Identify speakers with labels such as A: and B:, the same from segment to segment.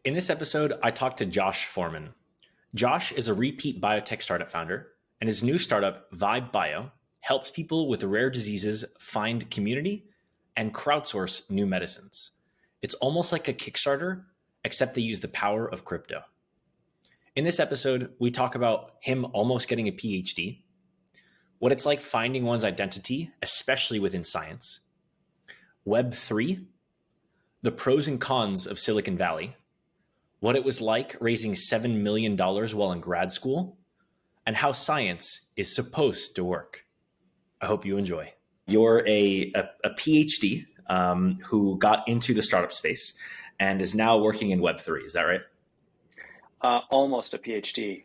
A: In this episode, I talked to Josh Foreman. Josh is a repeat biotech startup founder, and his new startup, VibeBio, helps people with rare diseases find community and crowdsource new medicines. It's almost like a Kickstarter, except they use the power of crypto. In this episode, we talk about him almost getting a Ph.D., what it's like finding one's identity, especially within science, Web3, the pros and cons of Silicon Valley, what it was like raising $7 million while in grad school, and how science is supposed to work. I hope you enjoy. You're a PhD who got into the startup space and is now working in Web3. Is that right?
B: Almost a PhD.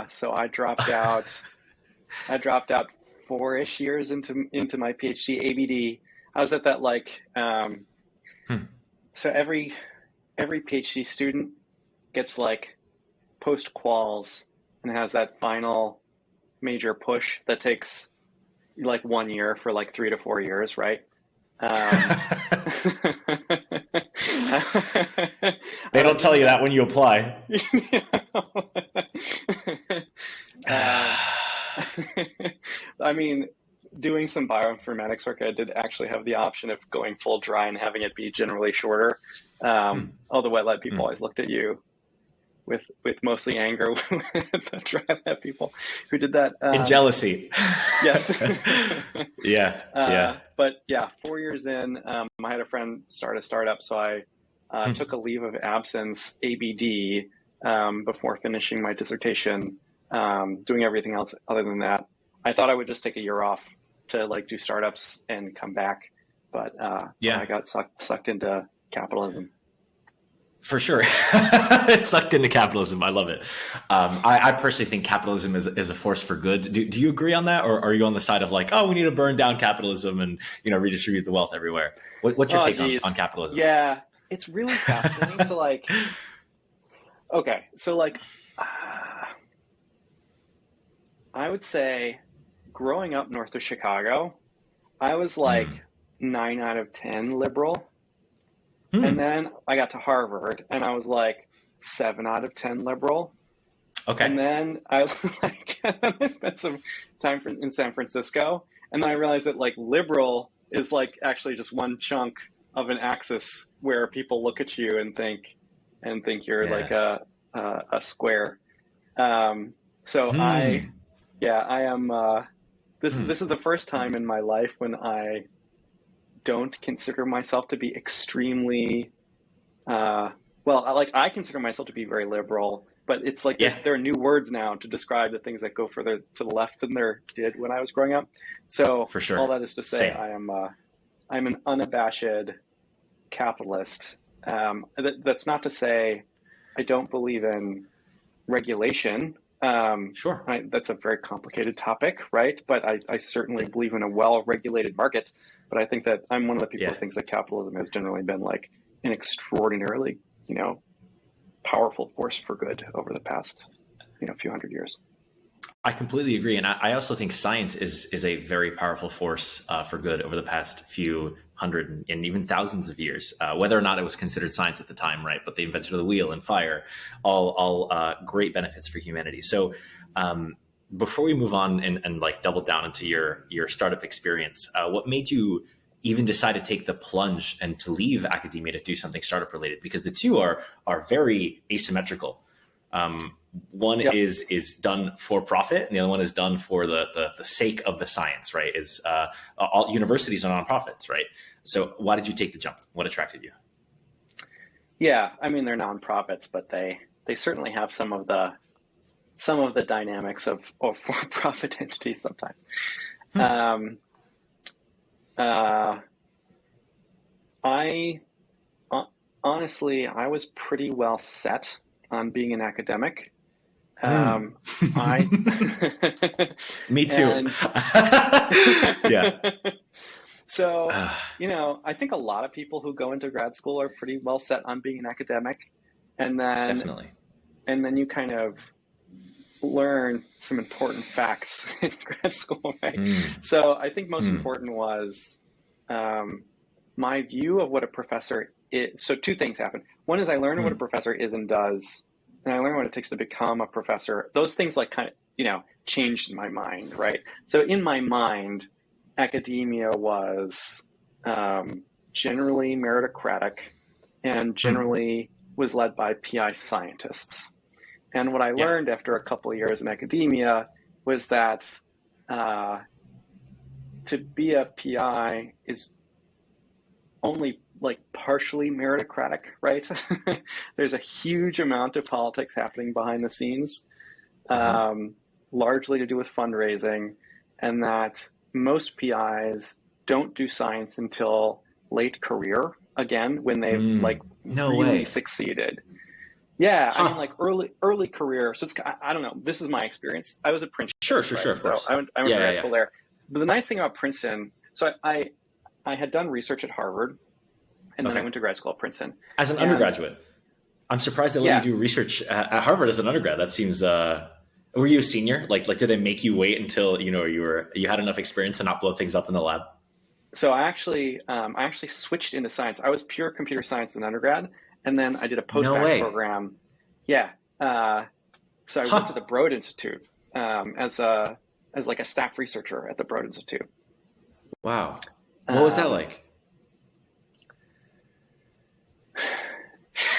B: So I dropped out. I dropped out 4-ish years into my PhD ABD. I was at that So every PhD student gets like post quals and has that final major push that takes like 1 year for like 3 to 4 years, right?
A: They don't tell you that when you apply.
B: I mean, doing some bioinformatics work, I did actually have the option of going full dry and having it be generally shorter. Although wet lab people always looked at you with mostly anger at the dry lab people who did that.
A: In jealousy.
B: Yes.
A: Yeah.
B: But yeah, 4 years in, I had a friend start a startup, so I took a leave of absence, ABD, before finishing my dissertation, doing everything else other than that. I thought I would just take a year off to like do startups and come back, but I got sucked into capitalism.
A: For sure. Sucked into capitalism. I love it. I personally think capitalism is a force for good. Do you agree on that? Or are you on the side of like, oh, we need to burn down capitalism and, redistribute the wealth everywhere? What's your take on capitalism?
B: Yeah, it's really fascinating. So like, okay. So like, I would say growing up north of Chicago, I was like 9 out of 10 liberal. And then I got to Harvard and I was like 7 out of 10 liberal.
A: Okay.
B: And then I was like, I spent some time in San Francisco. And then I realized that like liberal is like actually just one chunk of an axis where people look at you and think you're like a square. I am, this is the first time in my life when I don't consider myself to be extremely, I consider myself to be very liberal, but it's like there are new words now to describe the things that go further to the left than there did when I was growing up. So
A: for sure.
B: All that is to say,
A: Same.
B: I'm an unabashed capitalist. That's not to say I don't believe in regulation.
A: Sure.
B: That's a very complicated topic, right? But I certainly believe in a well-regulated market. But I think that I'm one of the people who thinks that capitalism has generally been like an extraordinarily, powerful force for good over the past, few hundred years.
A: I completely agree. And I also think science is a very powerful force for good over the past few hundred and even thousands of years, whether or not it was considered science at the time, right? But the invention of the wheel and fire, all great benefits for humanity. So before we move on and like double down into your startup experience, what made you even decide to take the plunge and to leave academia to do something startup related? Because the two are very asymmetrical. One is done for profit, and the other one is done for the sake of the science, right? All universities are nonprofits, right? So why did you take the jump? What attracted you?
B: Yeah, I mean, they're nonprofits, but they certainly have some of the dynamics of for-profit entities sometimes. I was pretty well set on being an academic.
A: Me too. Yeah.
B: So, I think a lot of people who go into grad school are pretty well set on being an academic. And then,
A: definitely.
B: And then you kind of learn some important facts in grad school, right? So I think most important was my view of what a professor so two things happen. One is I learned what a professor is and does, and I learned what it takes to become a professor. Those things like kind of, changed in my mind, right? So in my mind, academia was generally meritocratic and generally was led by PI scientists. And what I learned after a couple of years in academia was that to be a PI is only like partially meritocratic, right? There's a huge amount of politics happening behind the scenes, largely to do with fundraising, and that most PIs don't do science until late career, again, when they've really succeeded. Yeah, I mean, like early career. So it's, I don't know. This is my experience. I was at Princeton.
A: Sure, of course.
B: So I went to grad school there. But the nice thing about Princeton, so I had done research at Harvard, and then I went to grad school at Princeton
A: as an undergraduate. I'm surprised they let you do research at Harvard as an undergrad. That seems. Were you a senior? Like, did they make you wait until you had enough experience to not blow things up in the lab?
B: So I actually switched into science. I was pure computer science in undergrad, and then I did a postdoc program. Yeah. So I went to the Broad Institute as like a staff researcher at the Broad Institute.
A: Wow. What was that like?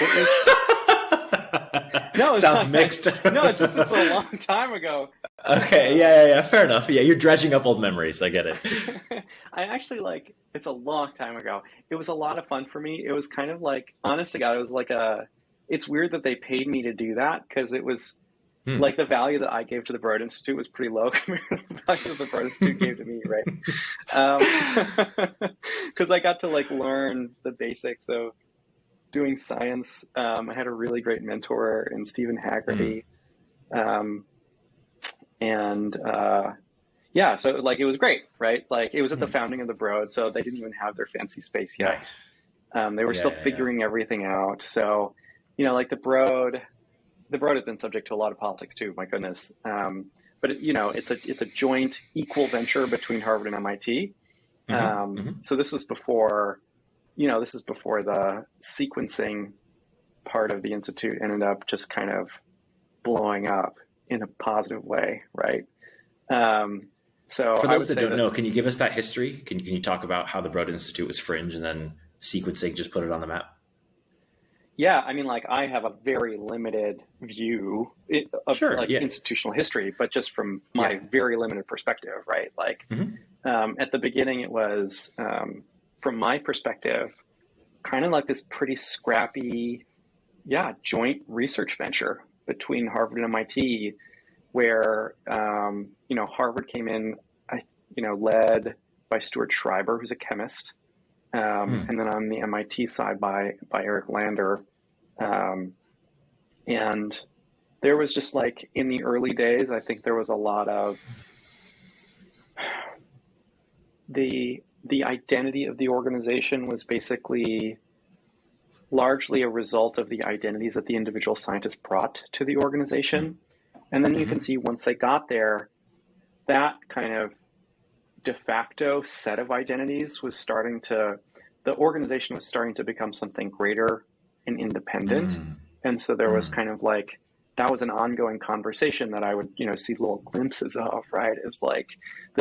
B: It was. No, it
A: sounds mixed.
B: No, it's a long time ago.
A: Okay, yeah, fair enough. Yeah, you're dredging up old memories. I get it.
B: I actually it's a long time ago. It was a lot of fun for me. It was kind of like, honest to God, it was like it's weird that they paid me to do that because it was like the value that I gave to the Broad Institute was pretty low compared to the value that the Broad Institute gave to me, right? Because I got to learn the basics of doing science. I had a really great mentor in Stephen Haggerty. So it was great, right? Like it was at the founding of the Broad, so they didn't even have their fancy space yet. Nice. They were still figuring everything out. So, the Broad has been subject to a lot of politics too, my goodness. But it's a joint equal venture between Harvard and MIT. So this was before the sequencing part of the Institute ended up just kind of blowing up in a positive way, right? So
A: for those that don't know, can you give us that history? Can you talk about how the Broad Institute was fringe and then sequencing just put it on the map?
B: Yeah, I mean, I have a very limited view of institutional history, but just from my very limited perspective, right? At the beginning, it was, from my perspective, kind of like this pretty scrappy, joint research venture between Harvard and MIT, where, Harvard came in, led by Stuart Schreiber, who's a chemist, and then on the MIT side by Eric Lander. And there was just in the early days, I think there was a lot of the identity of the organization was basically largely a result of the identities that the individual scientists brought to the organization. And then you can see once they got there, that kind of de facto set of identities the organization was starting to become something greater and independent. And so there was kind of that was an ongoing conversation that I would, see little glimpses of, right? Is the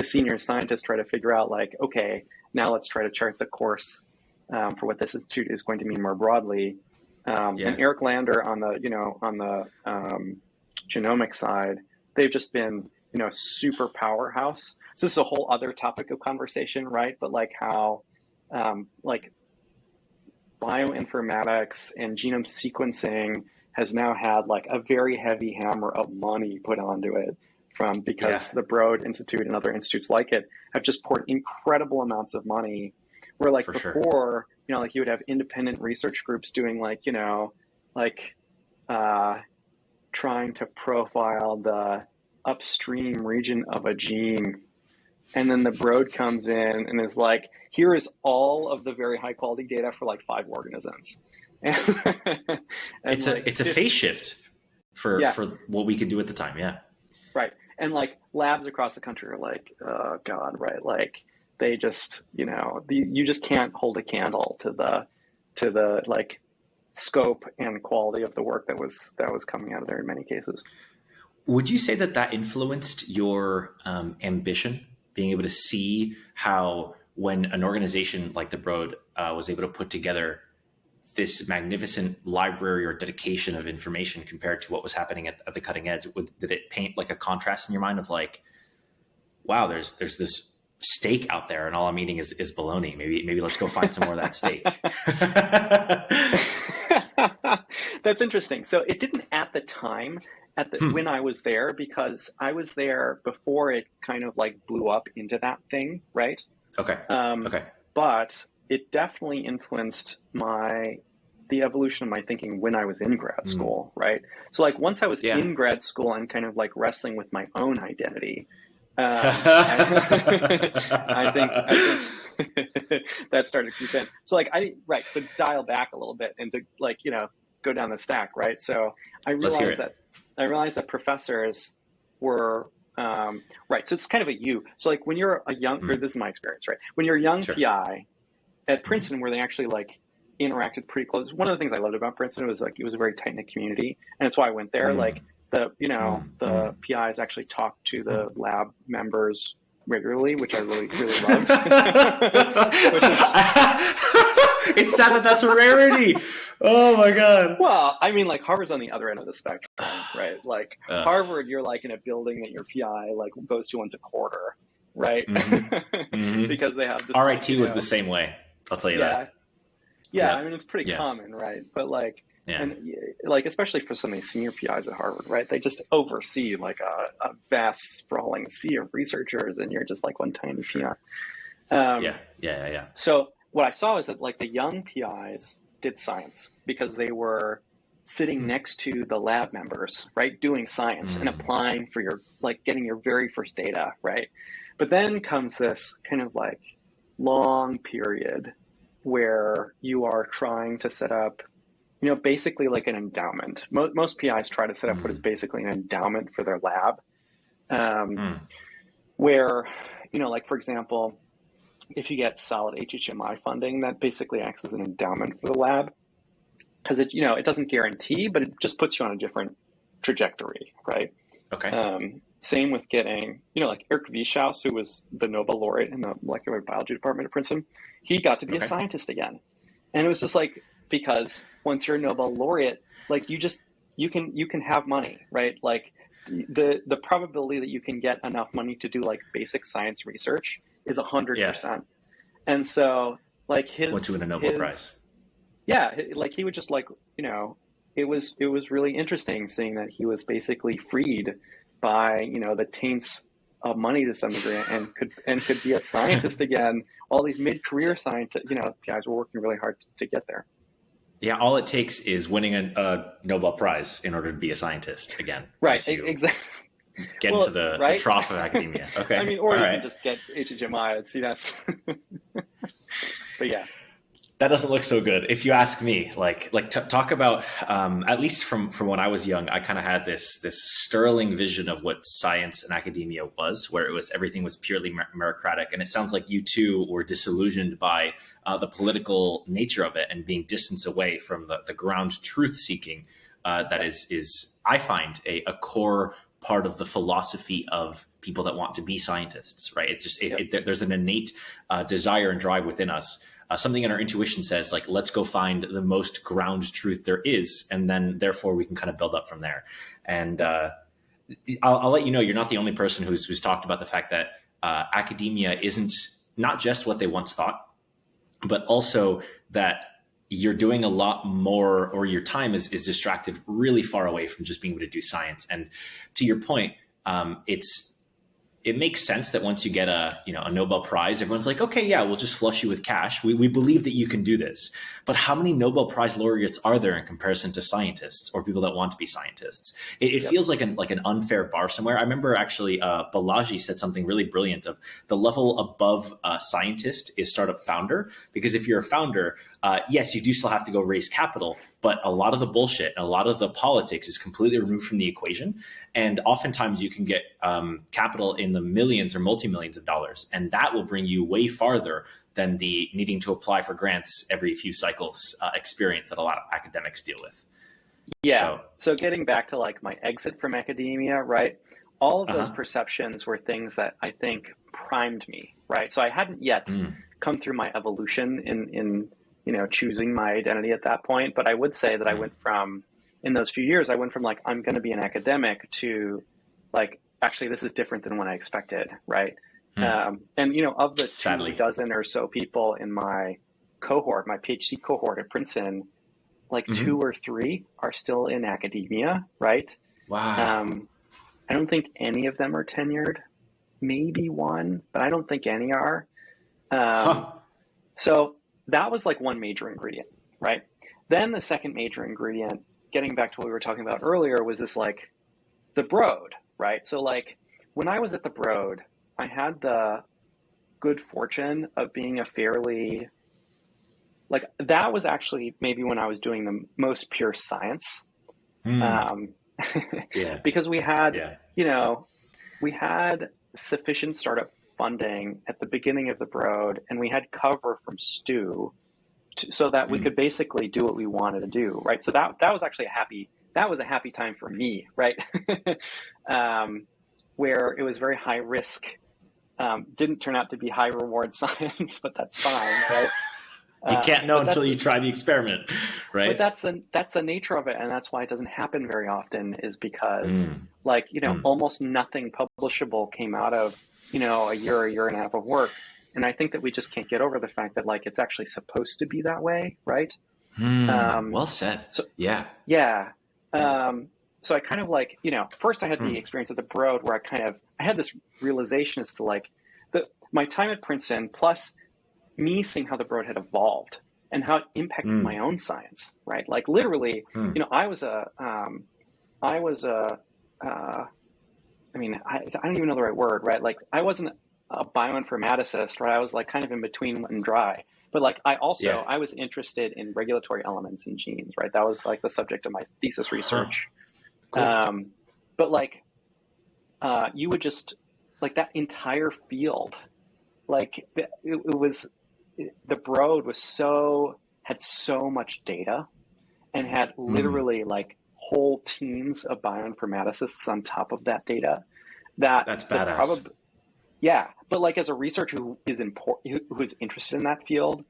B: senior scientists try to figure out okay, now let's try to chart the course for what this institute is going to mean more broadly. And Eric Lander on the genomic side, they've just been, a super powerhouse. So this is a whole other topic of conversation, right? But how bioinformatics and genome sequencing has now had a very heavy hammer of money put onto it because the Broad Institute and other institutes like it have just poured incredible amounts of money. Where before, you would have independent research groups doing trying to profile the upstream region of a gene. And then the Broad comes in and is here is all of the very high quality data for 5 organisms. And
A: it's a phase shift for what we could do at the time. Yeah.
B: Right. And labs across the country are oh God, right. They just, you just can't hold a candle to to the like scope and quality of the work that was coming out of there in many cases.
A: Would you say that influenced your ambition, being able to see how when an organization like the Broad was able to put together this magnificent library or dedication of information compared to what was happening at the cutting edge, did it paint like a contrast in your mind of like, wow, there's this steak out there and all I'm eating is bologna. Maybe let's go find some more of that steak.
B: That's interesting. So it didn't at the time when I was there, because I was there before it kind of like blew up into that thing, right?
A: Okay. Okay.
B: But it definitely influenced the evolution of my thinking when I was in grad school, right? So like once I was in grad school and kind of like wrestling with my own identity, I think that started to creep in. So like so dial back a little bit and to like, you know, go down the stack, right? So I realized that professors were right. So it's kind of a you. So like when you're a young, or this is my experience, right? When you're a young PI at Princeton, where they actually like interacted pretty close. One of the things I loved about Princeton was like it was a very tight knit community, and that's why I went there. Like the PIs actually talked to the lab members regularly, which I really loved.
A: It's sad that that's a rarity. Oh my god.
B: Well, I mean, like Harvard's on the other end of the spectrum, right? Like Harvard, you're like in a building that your PI like goes to once a quarter, right? Because they have this.
A: RIT was the same way. I'll tell you that.
B: Yeah, I mean it's pretty common, right? But like, and like especially for some of these senior PIs at Harvard, right? They just oversee like a vast, sprawling sea of researchers, and you're just like one tiny PI. So what I saw is that like the young PIs did science because they were sitting next to the lab members, right? Doing science and applying for your, like getting your very first data, right? But then comes this kind of like long period where you are trying to set up, you know, basically like an endowment. Most PIs try to set up what is basically an endowment for their lab, where, you know, like for example, if you get solid HHMI funding, that basically acts as an endowment for the lab, because it, you know, it doesn't guarantee, but it just puts you on a different trajectory, right?
A: Okay.
B: Same with getting, you know, like Eric Wieschaus, who was the Nobel laureate in the molecular biology department at Princeton, he got to be a scientist again. And it was just like, because once you're a Nobel laureate, like you can have money, right? Like the probability that you can get enough money to do like basic science research is 100%. And so like
A: once you win a Nobel Prize.
B: Yeah, like he would just like, you know, it was really interesting seeing that he was basically freed by, you know, the taints of money to some degree and could be a scientist again. All these mid-career scientists, you know, guys were working really hard to get there.
A: Yeah, all it takes is winning a Nobel Prize in order to be a scientist again.
B: Right, exactly.
A: Get into the trough of academia. Okay.
B: I mean, or you can just get HHMI and see that's. But yeah.
A: That doesn't look so good. If you ask me, talk about, at least from when I was young, I kind of had this sterling vision of what science and academia was, where everything was purely meritocratic. And it sounds like you too were disillusioned by the political nature of it and being distanced away from the ground truth seeking that is I find a core part of the philosophy of people that want to be scientists, right? It's just there's an innate desire and drive within us. Something in our intuition says, like, let's go find the most ground truth there is, and then therefore we can kind of build up from there. And I'll let you know, you're not the only person who's talked about the fact that academia isn't not just what they once thought, but also that you're doing a lot more, or your time is distracted really far away from just being able to do science. And to your point, it makes sense that once you get a Nobel Prize, everyone's like, okay, yeah, we'll just flush you with cash. We believe that you can do this. But how many Nobel Prize laureates are there in comparison to scientists or people that want to be scientists? It feels like an unfair bar somewhere. I remember actually Balaji said something really brilliant of the level above scientist is startup founder, because if you're a founder, yes, you do still have to go raise capital, but a lot of the bullshit and a lot of the politics is completely removed from the equation. And oftentimes you can get capital in the millions or multi-millions of dollars, and that will bring you way farther than the needing to apply for grants every few cycles experience that a lot of academics deal with.
B: Yeah. So getting back to like my exit from academia, right? All of those
A: Uh-huh.
B: perceptions were things that I think primed me, right? So I hadn't yet come through my evolution in choosing my identity at that point, but I would say that I went from, in those few years, I went from like, I'm going to be an academic to like, actually, this is different than what I expected, right? And of the
A: Sadly.
B: 24 or so people in my cohort, my PhD cohort at Princeton, like 2 or 3 are still in academia, right?
A: Wow.
B: I don't think any of them are tenured. Maybe one, but I don't think any are. So that was like one major ingredient, right? Then the second major ingredient, getting back to what we were talking about earlier, was this like the Broad, right? So like when I was at the Broad, I had the good fortune of being a fairly, like that was actually maybe when I was doing the most pure science. Because we had, we had sufficient startup funding at the beginning of the Broad, and we had cover from Stu so that we could basically do what we wanted to do, right? So that was actually a happy time for me, right? Where it was very high risk. Didn't turn out to be high reward science, but that's fine, right?
A: You can't know until you try the experiment, right?
B: But that's the nature of it, and that's why it doesn't happen very often. Is because almost nothing publishable came out of a year and a half of work, and I think that we just can't get over the fact that like it's actually supposed to be that way, right?
A: Well said. So yeah.
B: So I kind of like first I had the experience at the Broad where I had this realization as to like my time at Princeton plus me seeing how the Broad had evolved and how it impacted my own science, right? Like literally, I don't even know the right word, right? Like I wasn't a bioinformaticist, right? I was like kind of in between wet and dry, but like I was interested in regulatory elements in genes, right? That was like the subject of my thesis research. Cool. But like, you would just like that entire field, like it was, the Broad had so much data and had literally like whole teams of bioinformaticists on top of that data.
A: That's badass.
B: But like as a researcher who is interested in that field,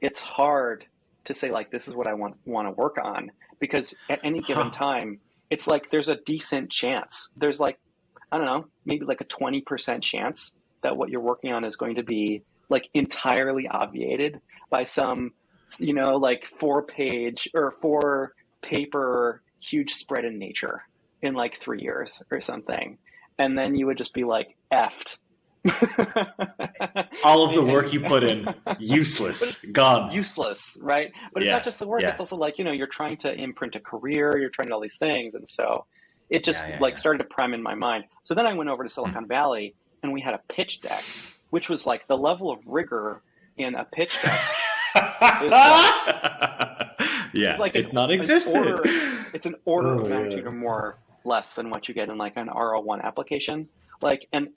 B: it's hard to say like this is what I want to work on, because at any given time, it's like there's a decent chance. There's like, I don't know, maybe like a 20% chance that what you're working on is going to be like entirely obviated by some, like 4-page or 4-paper huge spread in Nature in like 3 years or something. And then you would just be like effed.
A: All of the work you put in, useless, gone.
B: Useless, right? But it's not just the work. It's also like, you're trying to imprint a career, you're trying to do all these things. And so it just started to prime in my mind. So then I went over to Silicon Valley and we had a pitch deck, which was like the level of rigor in a pitch deck.
A: It's non-existent.
B: It's an order of magnitude or more less than what you get in like an R01 application. Like, and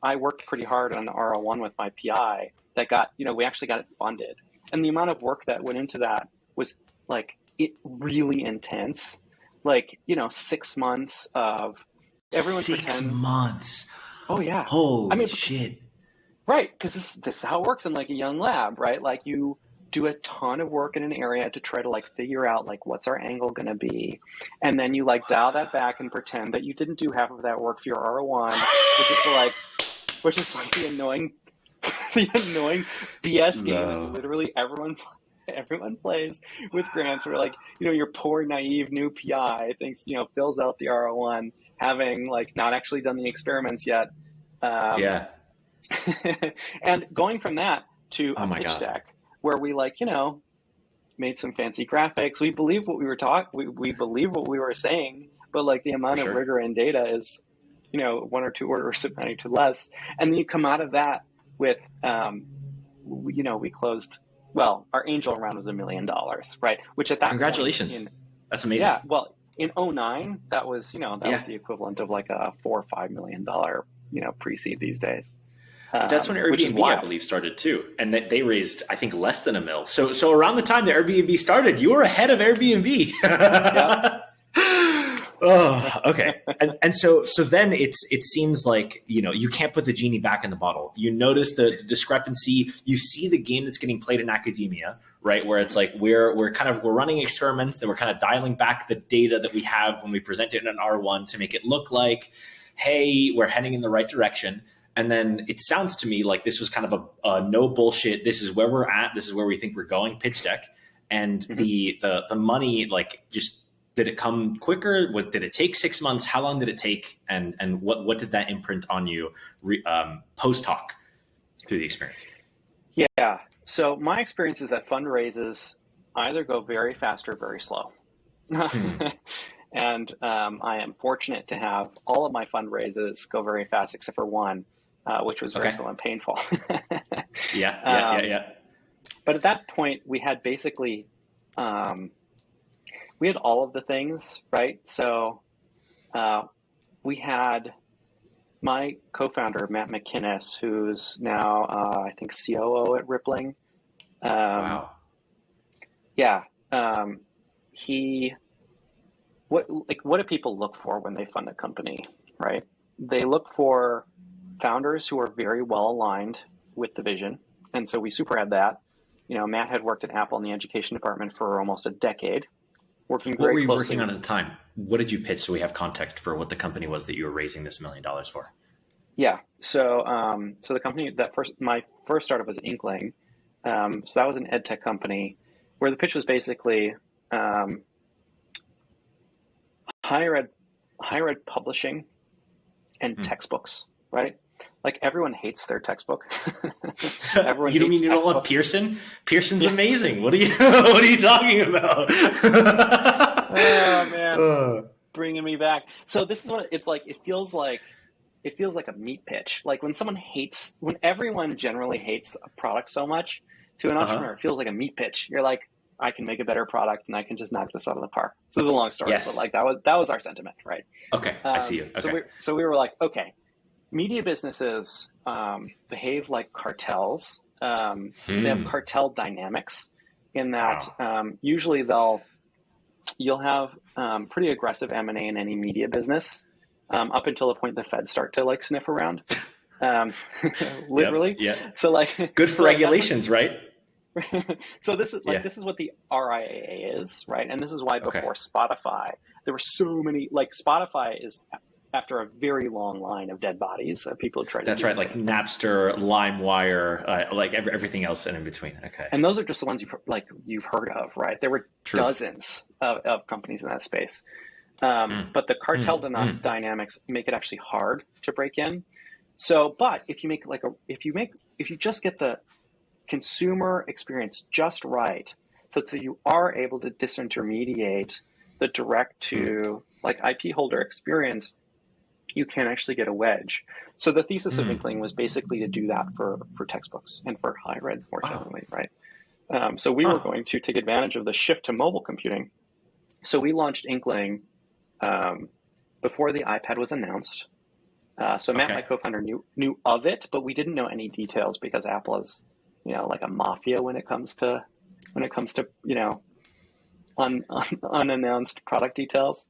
B: I worked pretty hard on the R01 with my PI that got, we actually got it funded. And the amount of work that went into that was like really intense. Like, 6 months of everyone.
A: 6 months.
B: Oh yeah.
A: Holy shit.
B: Right. Because this is how it works in like a young lab, right? Like you do a ton of work in an area to try to like figure out like what's our angle going to be. And then you like dial that back and pretend that you didn't do half of that work for your R01, which is like the annoying BS game that literally everyone plays with grants where like, your poor naive new PI thinks, fills out the R01 having like not actually done the experiments yet. And going from that to a pitch deck where we like, made some fancy graphics. We believe what we were we believe what we were saying, but like the amount of rigor in data is, 1 or 2 orders of magnitude less. And then you come out of that with, we closed, our angel round was $1 million, right? Which at that
A: congratulations.
B: Point
A: that's amazing.
B: Yeah. Well, in 2009, that was, was the equivalent of like a $4 or $5 million, pre-seed these days.
A: That's when
B: which is
A: Airbnb, I
B: wild.
A: believe, started too, and they raised, I think, less than $1 million. So around the time that Airbnb started, you were ahead of Airbnb.
B: Yep.
A: Oh, okay. And so then it seems like, you can't put the genie back in the bottle. You notice the discrepancy. You see the game that's getting played in academia, right? Where it's like we're running experiments that we're kind of dialing back the data that we have when we present it in an R1 to make it look like, hey, we're heading in the right direction. And then it sounds to me like this was kind of a no bullshit. This is where we're at. This is where we think we're going. Pitch deck, and the money, like, just, did it come quicker? Did it take 6 months? How long did it take? And what did that imprint on you post hoc through the experience?
B: Yeah. So my experience is that fundraisers either go very fast or very slow. And I am fortunate to have all of my fundraisers go very fast, except for one, which was very slow and painful.
A: Yeah.
B: But at that point, we had basically, we had all of the things, right? So we had my co-founder, Matt McInnes, who's now, I think, COO at Rippling.
A: Wow.
B: Yeah. What do people look for when they fund a company, right? They look for founders who are very well aligned with the vision. And so we super had that. Matt had worked at Apple in the education department for almost a decade, working very closely.
A: What were you working on at the time? What did you pitch so we have context for what the company was that you were raising this $1 million for?
B: Yeah. So the company my first startup was Inkling. So that was an EdTech company where the pitch was basically higher ed publishing and textbooks, right? Like, everyone hates their textbook. Everyone
A: you
B: hates
A: don't love Pearson? Pearson's amazing. What are you talking about?
B: Oh man, bringing me back. So this is what it's like. It feels like a meat pitch. Like when everyone generally hates a product so much, to an entrepreneur, it feels like a meat pitch. You're like, I can make a better product and I can just knock this out of the park. So this is a long story, but like that was our sentiment, right?
A: Okay, I see you. Okay.
B: So we were like, okay, media businesses behave like cartels. They have cartel dynamics in that usually you'll have pretty aggressive M&A in any media business up until the point the feds start to like sniff around. Literally.
A: Yeah.
B: So like
A: good for regulations, right?
B: So this is this is what the RIAA is, right? And this is why before Spotify, there were so many, like, Spotify is after a very long line of dead bodies of people who tried to do
A: right, like Napster, LimeWire, like everything else in between. Okay.
B: And those are just the ones you've heard of, right? There were dozens of companies in that space. But the cartel dynamics make it actually hard to break in. So, but if you just get the consumer experience just right, so that you are able to disintermediate the direct to like IP holder experience, you can actually get a wedge. So the thesis of Inkling was basically to do that for textbooks and for higher ed more generally, right? So we were going to take advantage of the shift to mobile computing. So we launched Inkling before the iPad was announced. So Matt, my co-founder, knew of it, but we didn't know any details because Apple is, like a mafia when it comes to unannounced product details.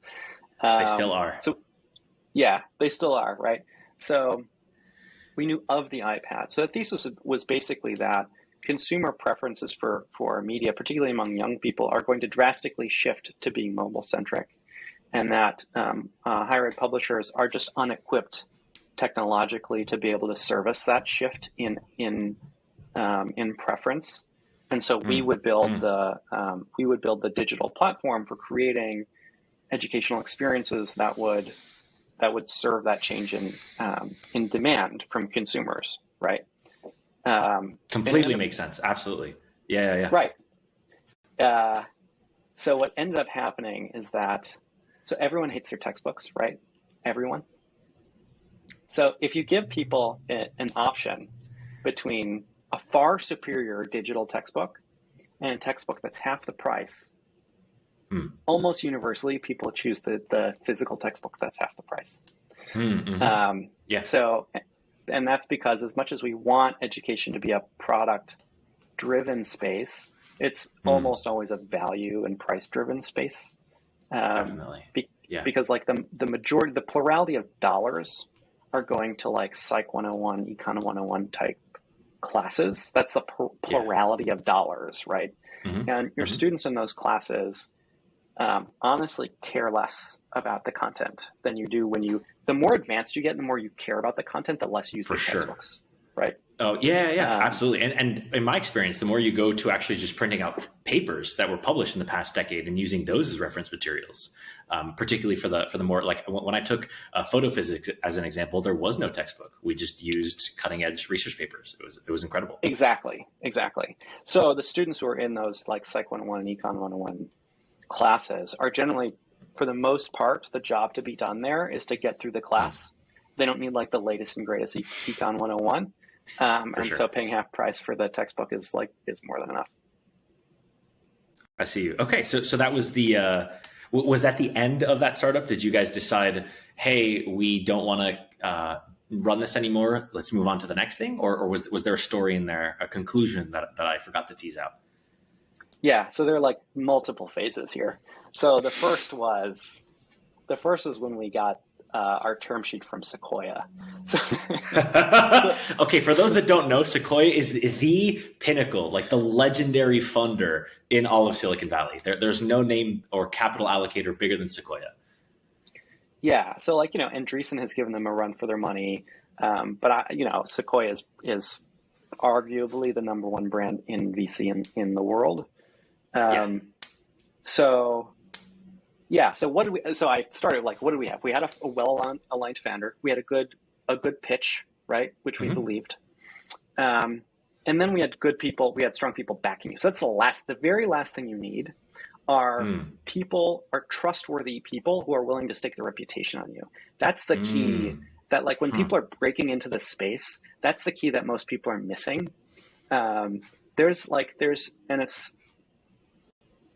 A: They still are.
B: So yeah, they still are, right? So we knew of the iPad. So the thesis was basically that consumer preferences for media, particularly among young people, are going to drastically shift to being mobile centric, and that higher ed publishers are just unequipped technologically to be able to service that shift in preference. And so we would build the digital platform for creating educational experiences that would serve that change in demand from consumers, right?
A: Completely makes sense. Absolutely. Yeah.
B: Right. So what ended up happening is that, so everyone hates their textbooks, right? Everyone. So if you give people an option between a far superior digital textbook and a textbook that's half the price, almost universally people choose the physical textbook that's half the price.
A: Yeah.
B: So and that's because as much as we want education to be a product-driven space, it's almost always a value and price-driven space.
A: Definitely.
B: Because like the plurality of dollars are going to like Psych 101, Econ 101 type classes. That's the plurality of dollars, right? And your students in those classes honestly care less about the content than you do the more advanced you get, the more you care about the content, the less you use the textbooks, right?
A: Oh, yeah, absolutely. And in my experience, the more you go to actually just printing out papers that were published in the past decade and using those as reference materials, particularly for the more, like when I took photophysics as an example, there was no textbook. We just used cutting edge research papers. It was incredible.
B: Exactly. So the students who are in those like Psych 101 and Econ 101 classes are generally, for the most part, the job to be done there is to get through the class. They don't need like the latest and greatest Econ 101. So paying half price for the textbook is more than enough.
A: I see you. Okay. So that was was that the end of that startup? Did you guys decide, hey, we don't want to run this anymore, let's move on to the next thing? Or was there a story in there, a conclusion that I forgot to tease out?
B: Yeah, so there are like multiple phases here. So the first was when we got our term sheet from Sequoia.
A: Okay, for those that don't know, Sequoia is the pinnacle, like the legendary funder in all of Silicon Valley. There's no name or capital allocator bigger than Sequoia.
B: Yeah, so like, Andreessen has given them a run for their money, but Sequoia is arguably the number one brand in VC in the world. So I started like, what do we have? We had a well-aligned founder. We had a good pitch, right? Which we believed. And then we had good people, we had strong people backing you. So that's the very last thing you need are trustworthy people who are willing to stake their reputation on you. That's the key that like when people are breaking into the space, that's the key that most people are missing.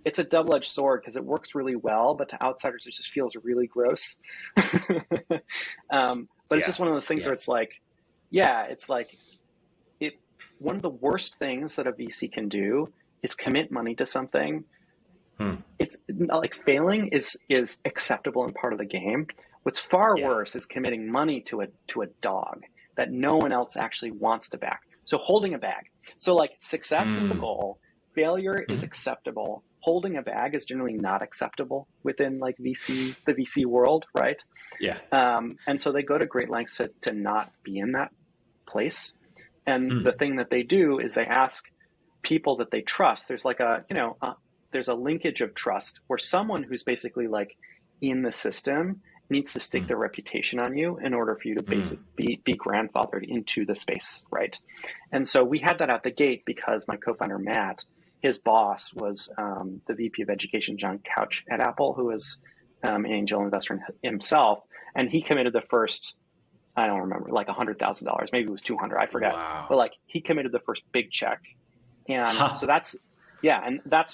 B: It's a double-edged sword because it works really well, but to outsiders, it just feels really gross. But it's just one of those things where it's like, one of the worst things that a VC can do is commit money to something. It's like failing is acceptable and part of the game. What's far worse is committing money to a dog that no one else actually wants to back. So holding a bag. So like success is the goal. Failure is acceptable. Holding a bag is generally not acceptable within like the VC world, right?
A: Yeah.
B: And so they go to great lengths to not be in that place. And the thing that they do is they ask people that they trust. There's like there's a linkage of trust where someone who's basically like in the system needs to stake their reputation on you in order for you to basically be grandfathered into the space, right? And so we had that out the gate because my co-founder, Matt, his boss was the VP of Education, John Couch at Apple, who was an angel investor himself. And he committed the first, I don't remember, like $100,000, maybe it was 200, I forget.
A: Wow.
B: But like he committed the first big check. And so that's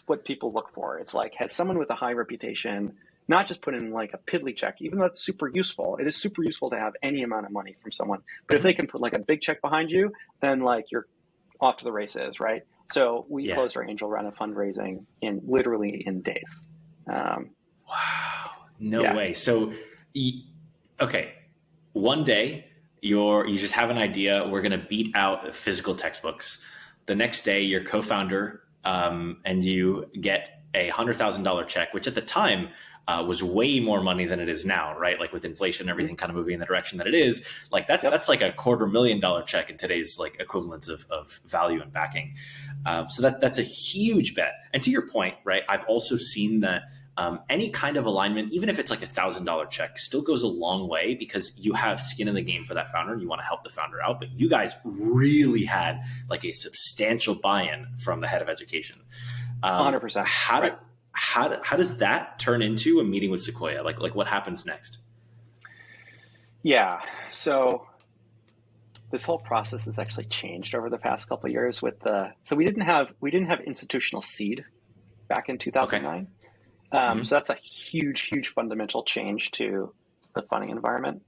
B: what people look for. It's like, has someone with a high reputation not just put in like a piddly check, even though it's super useful. It is super useful to have any amount of money from someone. But if they can put like a big check behind you, then like you're off to the races, right? So we closed our angel round of fundraising literally in days.
A: Wow. No way. So, okay. One day you just have an idea. We're going to beat out physical textbooks. The next day your co-founder and you get a $100,000 check, which at the time was way more money than it is now, right? Like with inflation and everything kind of moving in the direction that it is, like that's like a $250,000 check in today's like equivalents of value and backing. So that's a huge bet. And to your point, right? I've also seen that any kind of alignment, even if it's like $1,000 check, still goes a long way because you have skin in the game for that founder and you want to help the founder out. But you guys really had like a substantial buy-in from the head of education.
B: 100%.
A: How does that turn into a meeting with Sequoia? Like what happens next?
B: Yeah. So this whole process has actually changed over the past couple of years so we didn't have institutional seed back in 2009. Okay. So that's a huge fundamental change to the funding environment.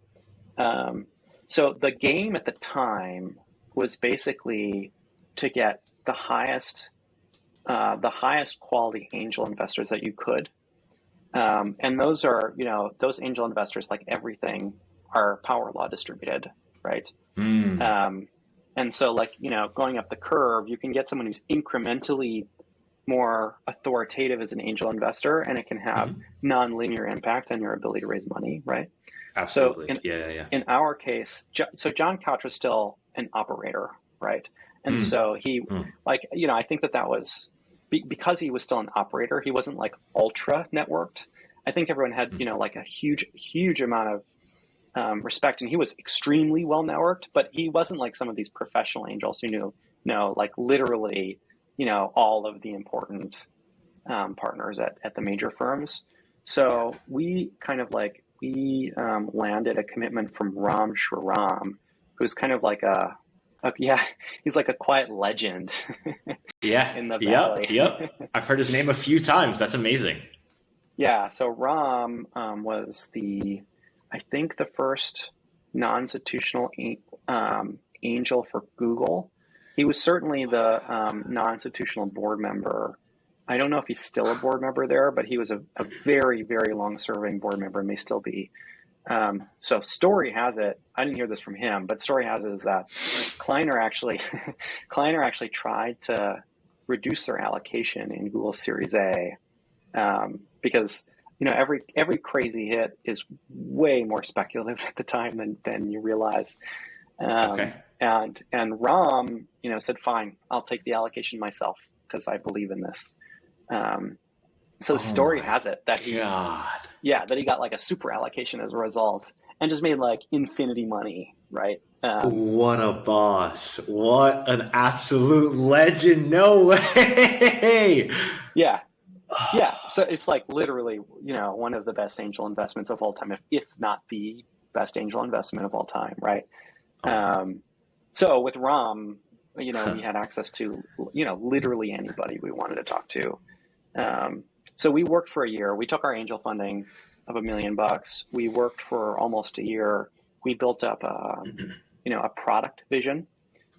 B: So the game at the time was basically to get the highest quality angel investors that you could. And those are, those angel investors, like everything, are power law distributed, right? And so going up the curve, you can get someone who's incrementally more authoritative as an angel investor, and it can have non-linear impact on your ability to raise money, right?
A: Absolutely.
B: So in our case, so John Couch was still an operator, right? And so he, I think that was because he was still an operator, he wasn't like ultra networked. I think everyone had, like a huge amount of respect, and he was extremely well networked, but he wasn't like some of these professional angels who knew, like literally, all of the important partners at the major firms. So we kind of landed a commitment from Ram Shriram, who's kind of like he's like a quiet legend. In the Valley.
A: Yep. I've heard his name a few times. That's amazing.
B: Yeah. So Ram was I think the first non-institutional angel for Google. He was certainly the non-institutional board member. I don't know if he's still a board member there, but he was a very, very long-serving board member and may still be. So story has it, I didn't hear this from him, but story has it is that Kleiner actually tried to reduce their allocation in Google Series A because every crazy hit is way more speculative at the time than you realize. And Ram, said, fine, I'll take the allocation myself because I believe in this. So the story has it that he got like a super allocation as a result and just made like infinity money, right?
A: What a boss. What an absolute legend. No way.
B: Yeah. So it's like literally, one of the best angel investments of all time, if not the best angel investment of all time, right? So with Ram, we had access to, literally anybody we wanted to talk to. So we worked for a year. We took our angel funding of $1 million. We worked for almost a year. We built up a product vision.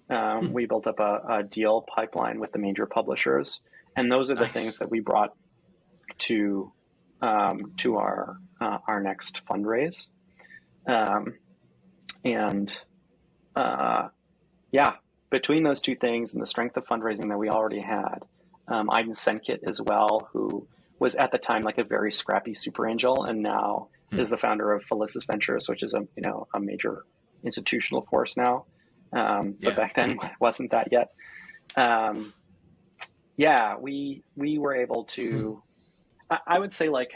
B: We built up a deal pipeline with the major publishers, and those are the things that we brought to our next fundraise. Between those two things and the strength of fundraising that we already had, Aiden Senkit as well, who was at the time like a very scrappy super angel, and now is the founder of Felicis Ventures, which is a major institutional force now. But back then wasn't that yet. We were able to. I would say like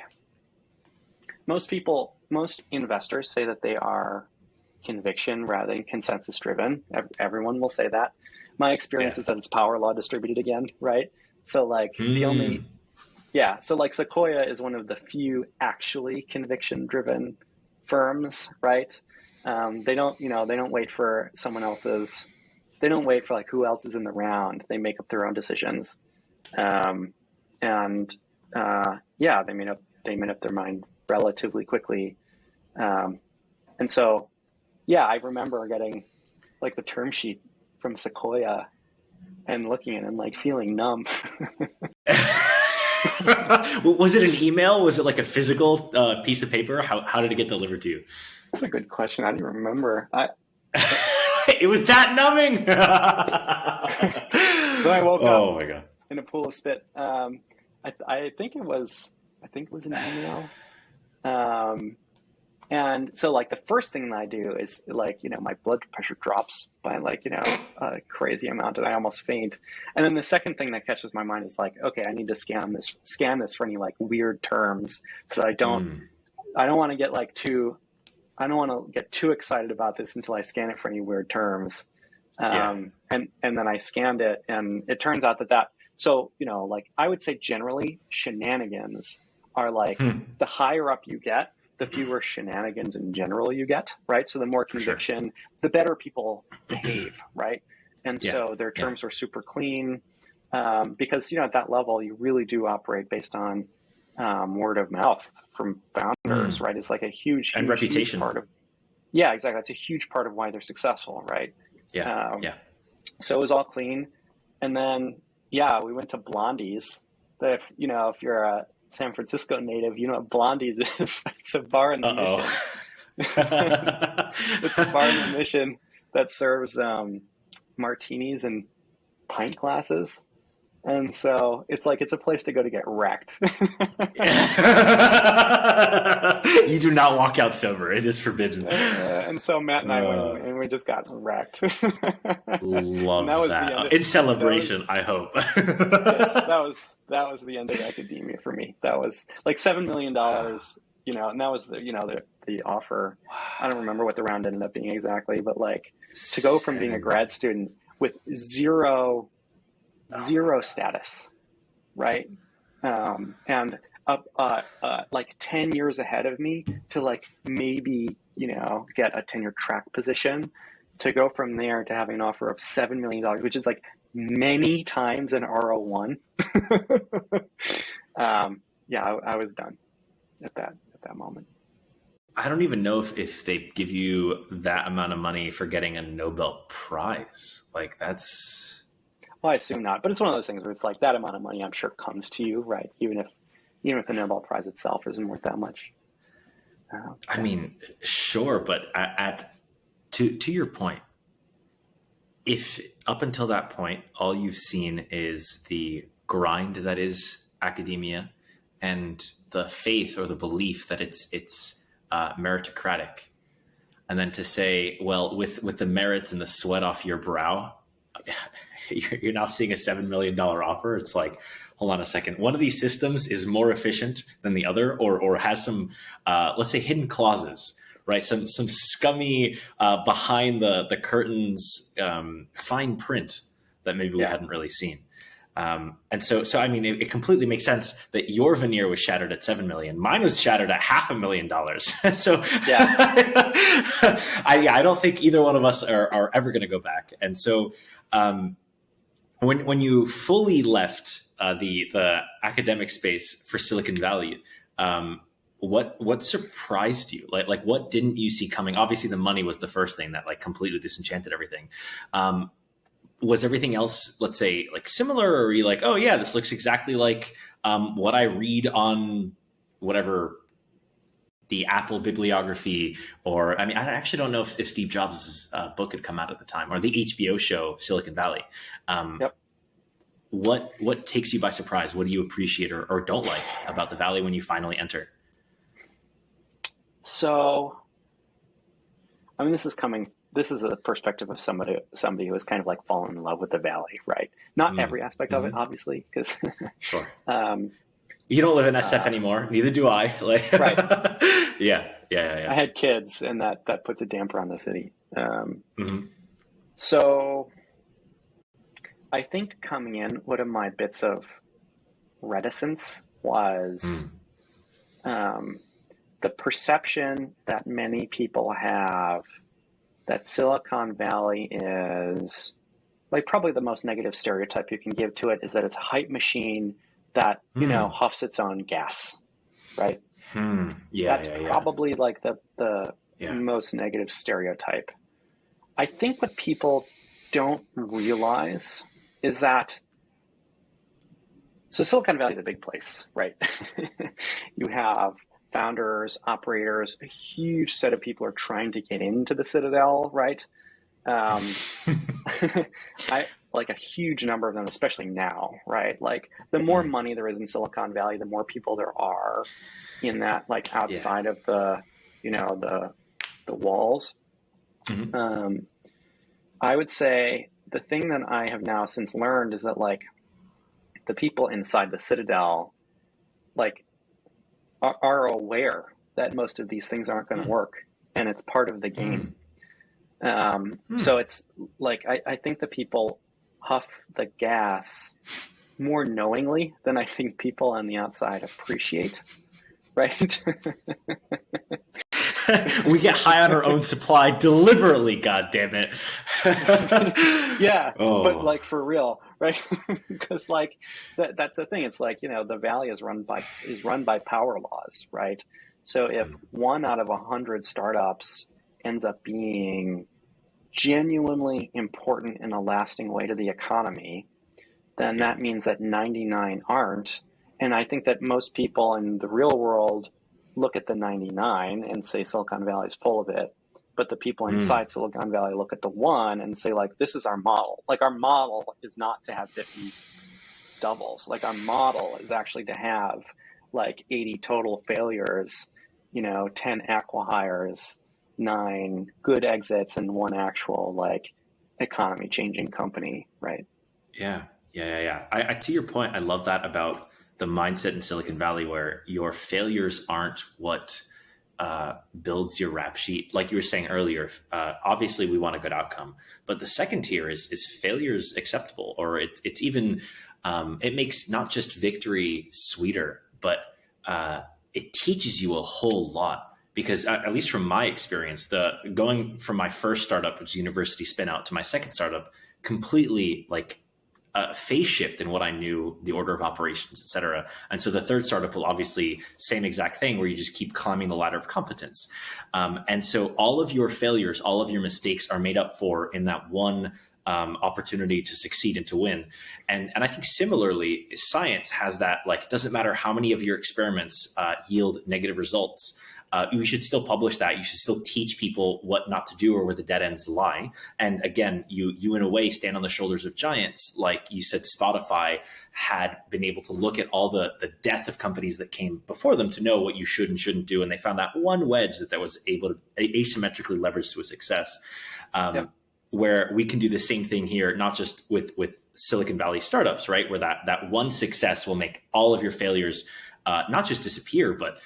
B: most investors say that they are conviction rather than consensus driven. Everyone will say that. My experience is that it's power law distributed again, right? So like so like Sequoia is one of the few actually conviction driven firms, right? They don't wait for someone else's, they don't wait for like who else is in the round. They make up their own decisions. They made up their mind relatively quickly. And so, I remember getting like the term sheet from Sequoia and looking at it and like feeling numb.
A: Was it an email? Was it like a physical piece of paper? How did it get delivered to you?
B: That's a good question. I don't even remember.
A: It was that numbing.
B: So I woke up
A: my God.
B: in a pool of spit. I think it was an email. And so like the first thing that I do is like, my blood pressure drops by like, a crazy amount and I almost faint. And then the second thing that catches my mind is like, okay, I need to scan this for any like weird terms so that I don't want to get too excited about this until I scan it for any weird terms. And then I scanned it and it turns out that so, like I would say generally shenanigans are like the higher up you get, the fewer shenanigans in general you get, right? So the more conviction, the better people behave, right? And so their terms were super clean because, at that level, you really do operate based on word of mouth from founders, right? It's like a huge
A: reputation
B: part of, Yeah, exactly. That's a huge part of why they're successful, right?
A: Yeah.
B: Um, so it was all clean. And then, yeah, we went to Blondie's. If if you're a San Francisco native, you know what Blondie's is. It's a bar in the
A: Uh-oh.
B: Mission. It's a bar in the Mission that serves martinis and pint glasses. And so it's like, it's a place to go to get wrecked.
A: You do not walk out sober. It is forbidden.
B: And so Matt and I went and we just got wrecked.
A: Love
B: that was
A: that.
B: the end
A: In celebration, I hope.
B: Yes, that was the end of academia for me. That was like $7 million, and that was the offer. I don't remember what the round ended up being exactly, but like to go from being a grad student with zero status, right? And up like 10 years ahead of me to like maybe, get a tenure track position, to go from there to having an offer of $7 million, which is like many times an RO1. I was done at that moment.
A: I don't even know if they give you that amount of money for getting a Nobel Prize. Like that's...
B: Well, I assume not, but it's one of those things where it's like that amount of money I'm sure comes to you, right? Even if the Nobel Prize itself isn't worth that much.
A: I mean, sure, but to your point, if up until that point, all you've seen is the grind that is academia and the faith or the belief that it's meritocratic, and then to say, well, with the merits and the sweat off your brow, you're now seeing a $7 million offer. It's like, hold on a second. One of these systems is more efficient than the other, or has some, let's say, hidden clauses, right? Some scummy behind the curtains fine print that maybe we hadn't really seen. And so I mean, it completely makes sense that your veneer was shattered at 7 million. Mine was shattered at $500,000. So I don't think either one of us are ever going to go back. And so when you fully left the academic space for Silicon Valley, what surprised you? Like what didn't you see coming? Obviously, the money was the first thing that like completely disenchanted everything. Was everything else, let's say, like similar, or were you like, oh yeah, this looks exactly like what I read on whatever the Apple bibliography, or I mean, I actually don't know if Steve Jobs' book had come out at the time, or the HBO show Silicon Valley.
B: Yep.
A: What takes you by surprise? What do you appreciate or don't like about the Valley when you finally enter?
B: So, I mean, this is a perspective of somebody who has kind of like fallen in love with the Valley, right? Not every aspect of it, obviously, because
A: sure. You don't live in SF anymore. Neither do I. Like, right. Yeah. I
B: had kids, and that puts a damper on the city. So I think coming in, one of my bits of reticence was the perception that many people have that Silicon Valley is, like, probably the most negative stereotype you can give to it is that it's a hype machine that, huffs its own gas, right? That's probably like the most negative stereotype. I think what people don't realize is that, so Silicon Valley is a big place, right? You have founders, operators, a huge set of people are trying to get into the Citadel, right? Like a huge number of them, especially now, right? Like the more money there is in Silicon Valley, the more people there are in that, like outside of the, the walls. I would say the thing that I have now since learned is that like the people inside the Citadel, like are aware that most of these things aren't going to work, and it's part of the game. So it's like, I think the people huff the gas more knowingly than I think people on the outside appreciate, right?
A: We get high on our own supply deliberately, God damn it.
B: But like for real, right? Because like that's the thing. It's like, the Valley is run by power laws, right? So if 1 out of 100 startups ends up being genuinely important in a lasting way to the economy, then that means that 99 aren't. And I think that most people in the real world look at the 99 and say Silicon Valley is full of it. But the people inside Silicon Valley look at the one and say, like, this is our model. Like, our model is not to have 50 doubles. Like, our model is actually to have like 80 total failures, 10 acqui-hires, 9 good exits, and 1 actual like economy changing company, right?
A: Yeah. I to your point, I love that about the mindset in Silicon Valley, where your failures aren't what builds your rap sheet. Like you were saying earlier, obviously we want a good outcome, but the second tier is failures acceptable, or it's even it makes not just victory sweeter, but it teaches you a whole lot. Because at least from my experience, going from my first startup, which was university spin out, to my second startup, completely like a phase shift in what I knew, the order of operations, et cetera. And so the third startup will obviously same exact thing, where you just keep climbing the ladder of competence. And so all of your failures, all of your mistakes are made up for in that one opportunity to succeed and to win. And I think similarly, science has that, like, it doesn't matter how many of your experiments yield negative results. You should still publish that. You should still teach people what not to do or where the dead ends lie. And again, you in a way stand on the shoulders of giants. Like you said, Spotify had been able to look at all the death of companies that came before them to know what you should and shouldn't do. And they found that one wedge that was able to asymmetrically leverage to a success. Where we can do the same thing here, not just with Silicon Valley startups, right? Where that one success will make all of your failures not just disappear, but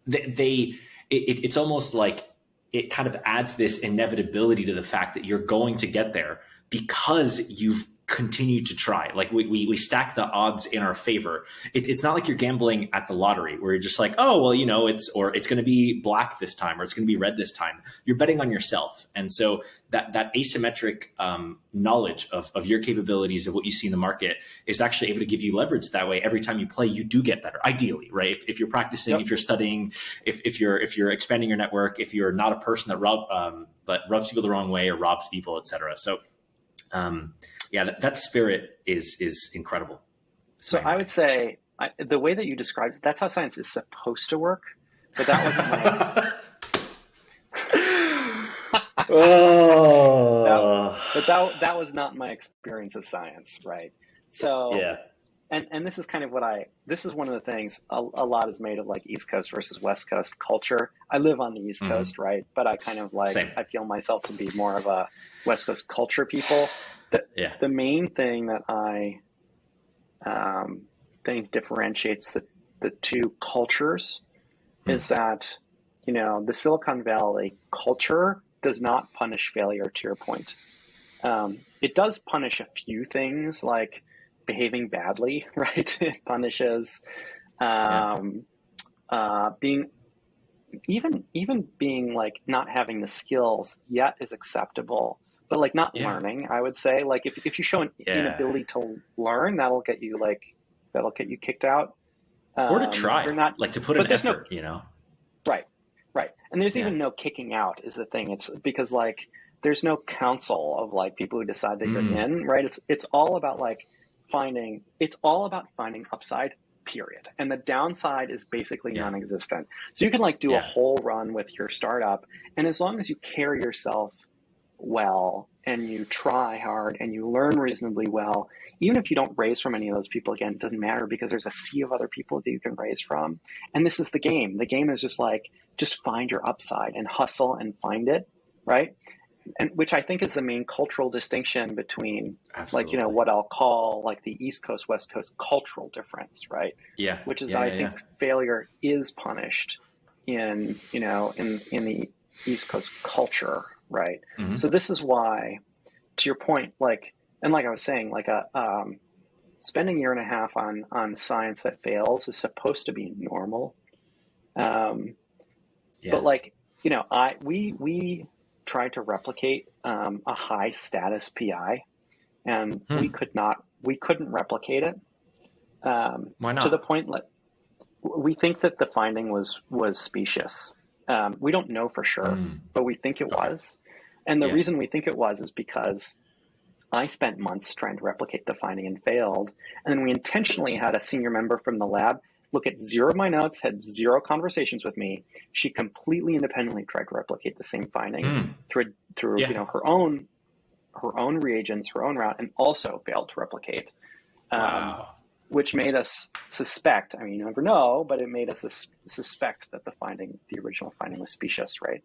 A: it's almost like it kind of adds this inevitability to the fact that you're going to get there because you've continued to try. Like we stack the odds in our favor. It's not like you're gambling at the lottery where you're just like, oh, well, it's going to be black this time, or it's going to be red this time. You're betting on yourself. And so that asymmetric knowledge of your capabilities, of what you see in the market, is actually able to give you leverage that way. Every time you play, you do get better, ideally, right? If you're practicing, if you're studying, if you're expanding your network, if you're not a person that rubs people the wrong way or robs people, et cetera. So that spirit is incredible.
B: So I would say the way that you described it, that's how science is supposed to work, but that wasn't my that was not my experience of science, right? So
A: yeah.
B: And this is kind of this is one of the things a lot is made of, like, East Coast versus West Coast culture. I live on the East Coast, right? But I kind of I feel myself to be more of a West Coast culture people. The main thing that I think differentiates the two cultures is that, the Silicon Valley culture does not punish failure, to your point. It does punish a few things, like behaving badly, right? It punishes being being like not having the skills yet is acceptable, but like not learning. I would say, like, if you show an inability to learn, that'll get you kicked out,
A: or to try, or not, like to put an effort.
B: Right. And there's even no kicking out is the thing. It's because, like, there's no council of, like, people who decide that you're in, right? It's all about finding upside, period. And the downside is basically non-existent. So you can do a whole run with your startup, and as long as you carry yourself well and you try hard and you learn reasonably well, even if you don't raise from any of those people, again, it doesn't matter, because there's a sea of other people that you can raise from. And this is the game. The game is just find your upside and hustle and find it, right? And which I think is the main cultural distinction between what I'll call the East Coast, West Coast cultural difference, right?
A: Yeah.
B: Which is I think failure is punished in the East Coast culture, right? Mm-hmm. So this is why, to your point, and like I was saying, spending a year and a half on science that fails is supposed to be normal. But we tried to replicate a high status PI, and we couldn't replicate it.
A: Why not?
B: To the point we think that the finding was specious, We don't know for sure, but we think it was. And the
A: Yeah.
B: reason we think it was is because I spent months trying to replicate the finding and failed. And then we intentionally had a senior member from the lab look at 0 of my notes, had 0 conversations with me. She completely independently tried to replicate the same findings through
A: Yeah.
B: you know, her own reagents, her own route, and also failed to replicate.
A: Wow.
B: Which made us suspect, I mean, you never know, but it made us suspect that the original finding was specious, right?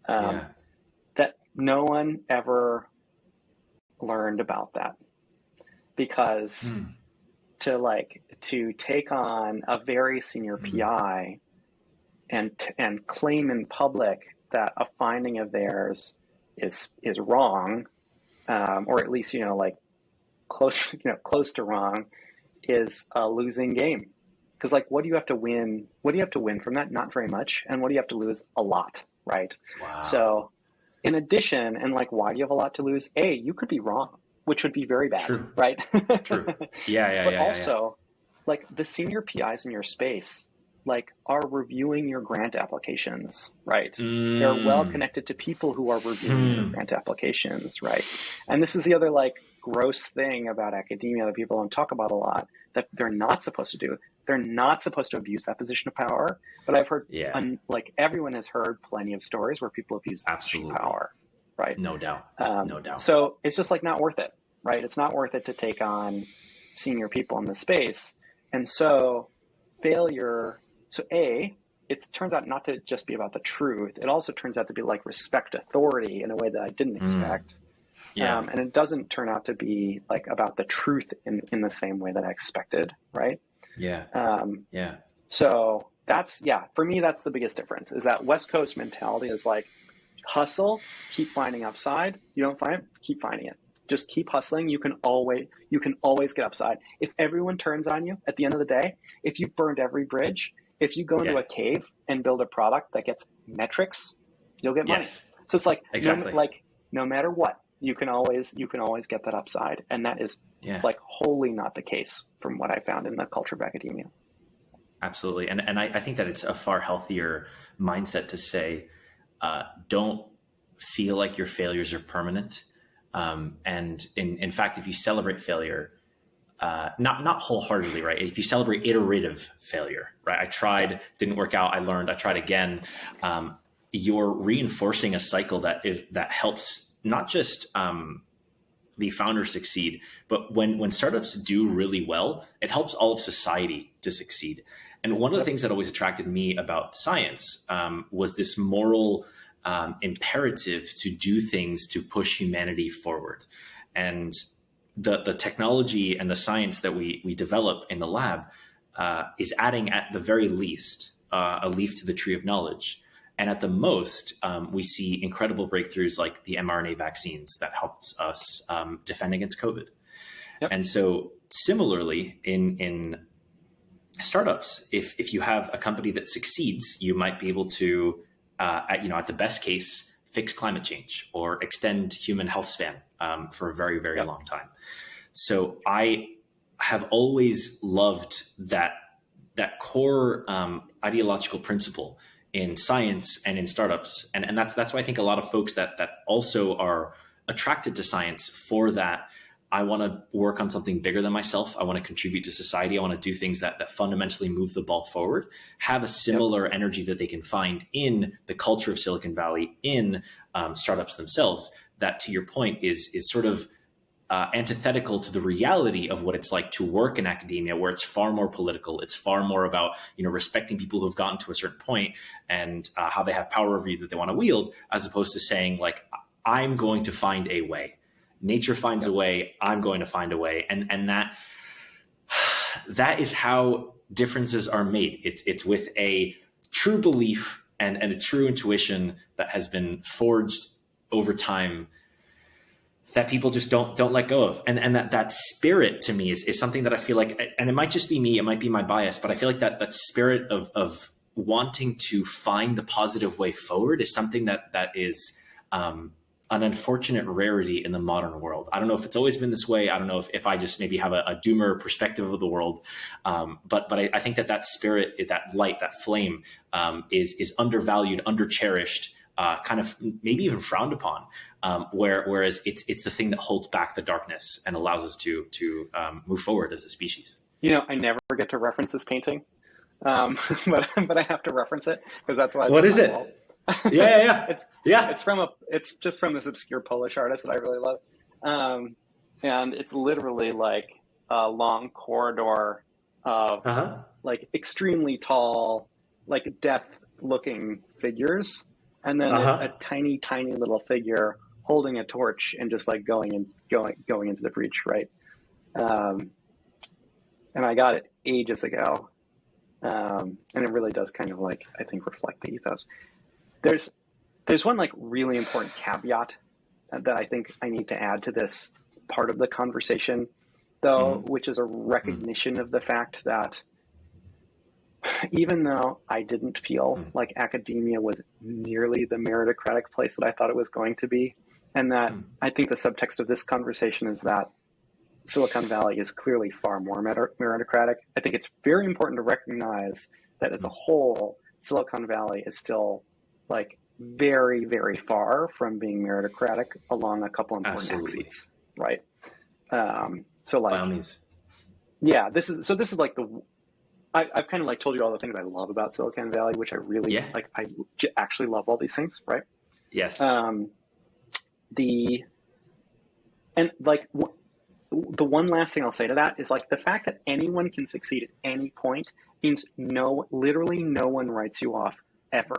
B: That no one ever learned about that, because to take on a very senior PI and claim in public that a finding of theirs is wrong, or at least, you know, like close to wrong, is a losing game. Because, like, what do you have to win? What do you have to win from that? Not very much. And what do you have to lose? A lot, right?
A: Wow.
B: So in addition, and like, why do you have a lot to lose? A, you could be wrong, which would be very bad.
A: True.
B: Right?
A: True. Yeah.
B: But also, like, the senior PIs in your space, like, are reviewing your grant applications, right? They're well connected to people who are reviewing your grant applications, right? And this is the other, like, gross thing about academia that people don't talk about a lot, that they're not supposed to do. They're not supposed to abuse that position of power. But I've heard, like, everyone has heard plenty of stories where people abuse that position of power, right?
A: No doubt. No doubt.
B: So it's just, like, not worth it, right? It's not worth it to take on senior people in the space. And so failure, so A, it turns out not to just be about the truth. It also turns out to be like respect authority in a way that I didn't expect. And it doesn't turn out to be like about the truth in the same way that I expected, right? So that's, for me, that's the biggest difference, is that West Coast mentality is like, hustle, keep finding upside. You don't find it, keep finding it. Just keep hustling. You can always get upside. If everyone turns on you at the end of the day, if you burned every bridge, if you go into a cave and build a product that gets metrics, you'll get money. So it's like, no matter what, you can always get that upside. And that is like wholly not the case from what I found in the culture of academia.
A: Absolutely. And I think that it's a far healthier mindset to say, don't feel like your failures are permanent. And in fact, if you celebrate failure, not wholeheartedly, right? If you celebrate iterative failure, right? I tried, didn't work out. I learned, I tried again. You're reinforcing a cycle that helps not just, the founders succeed, but when startups do really well, it helps all of society to succeed. And one of the things that always attracted me about science, was this moral, imperative to do things to push humanity forward. And the technology and the science that we develop in the lab is adding, at the very least, a leaf to the tree of knowledge. And at the most, we see incredible breakthroughs like the mRNA vaccines that helps us defend against COVID. And so similarly, in startups, if you have a company that succeeds, you might be able to, at the best case, fix climate change or extend human health span for a very, very long time. So I have always loved that core ideological principle in science and in startups. And that's why I think a lot of folks that also are attracted to science for that. I want to work on something bigger than myself. I want to contribute to society. I want to do things that fundamentally move the ball forward, have a similar energy that they can find in the culture of Silicon Valley, in startups themselves, that, to your point, is sort of antithetical to the reality of what it's like to work in academia, where it's far more political. It's far more about, respecting people who've gotten to a certain point and how they have power over you that they want to wield, as opposed to saying, like, I'm going to find a way. Nature finds a way. I'm going to find a way. And that is how differences are made. It's with a true belief and a true intuition that has been forged over time that people just don't let go of. And that spirit, to me, is something that I feel like, and it might just be me, it might be my bias, but I feel like that spirit of wanting to find the positive way forward is something that is an unfortunate rarity in the modern world. I don't know if it's always been this way. I don't know if I just maybe have a doomer perspective of the world. But I think that spirit, that light, that flame is undervalued, undercherished, kind of maybe even frowned upon. Whereas it's the thing that holds back the darkness and allows us to move forward as a species.
B: I never get to reference this painting, but I have to reference it because that's why.
A: What is it?
B: Wall.
A: Yeah.
B: It's just from this obscure Polish artist that I really love, and it's literally like a long corridor of like extremely tall, like death-looking figures, and then a tiny little figure holding a torch and just like going into the breach, right? And I got it ages ago, and it really does kind of like, I think, reflect the ethos. There's one like really important caveat that I think I need to add to this part of the conversation, though, which is a recognition of the fact that even though I didn't feel like academia was nearly the meritocratic place that I thought it was going to be, and that I think the subtext of this conversation is that Silicon Valley is clearly far more meritocratic. I think it's very important to recognize that as a whole, Silicon Valley is still like very, very far from being meritocratic along a couple important axes, right? So like,
A: by all means,
B: yeah, this is like I've kind of like told you all the things I love about Silicon Valley, which I really like. I actually love all these things, right?
A: Yes.
B: The one last thing I'll say to that is like the fact that anyone can succeed at any point means literally no one writes you off ever.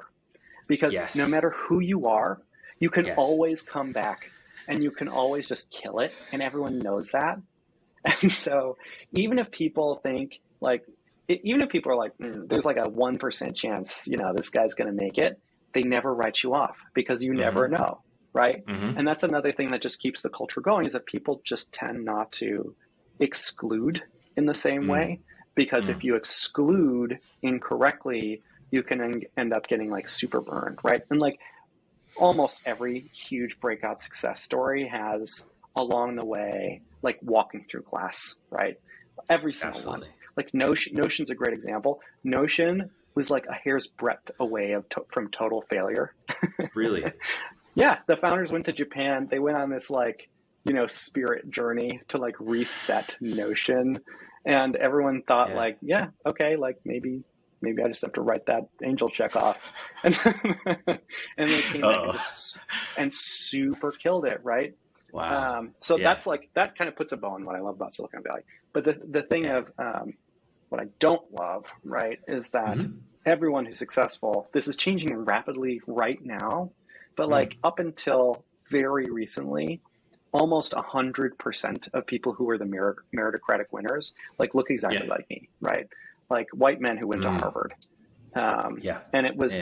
B: Because no matter who you are, you can always come back and you can always just kill it. And everyone knows that. And so even if people think like, even if people are like, there's like a 1% chance, this guy's going to make it, they never write you off because you never know. Right. And that's another thing that just keeps the culture going is that people just tend not to exclude in the same way, because if you exclude incorrectly, you can end up getting like super burned. Right. And like almost every huge breakout success story has along the way, like walking through glass. Right. Every single one. Like Notion's a great example. Notion was like a hair's breadth away from total failure.
A: Really?
B: Yeah, the founders went to Japan. They went on this like, spirit journey to like reset Notion, and everyone thought like, yeah, okay, like maybe I just have to write that angel check off, and they came back and super killed it, right?
A: Wow.
B: So that's like that kind of puts a bow on what I love about Silicon Valley. But the thing of what I don't love, right, is that everyone who's successful, this is changing rapidly right now. But like up until very recently, almost 100% of people who were the meritocratic winners, like look exactly like me, right? Like white men who went to Harvard. And it was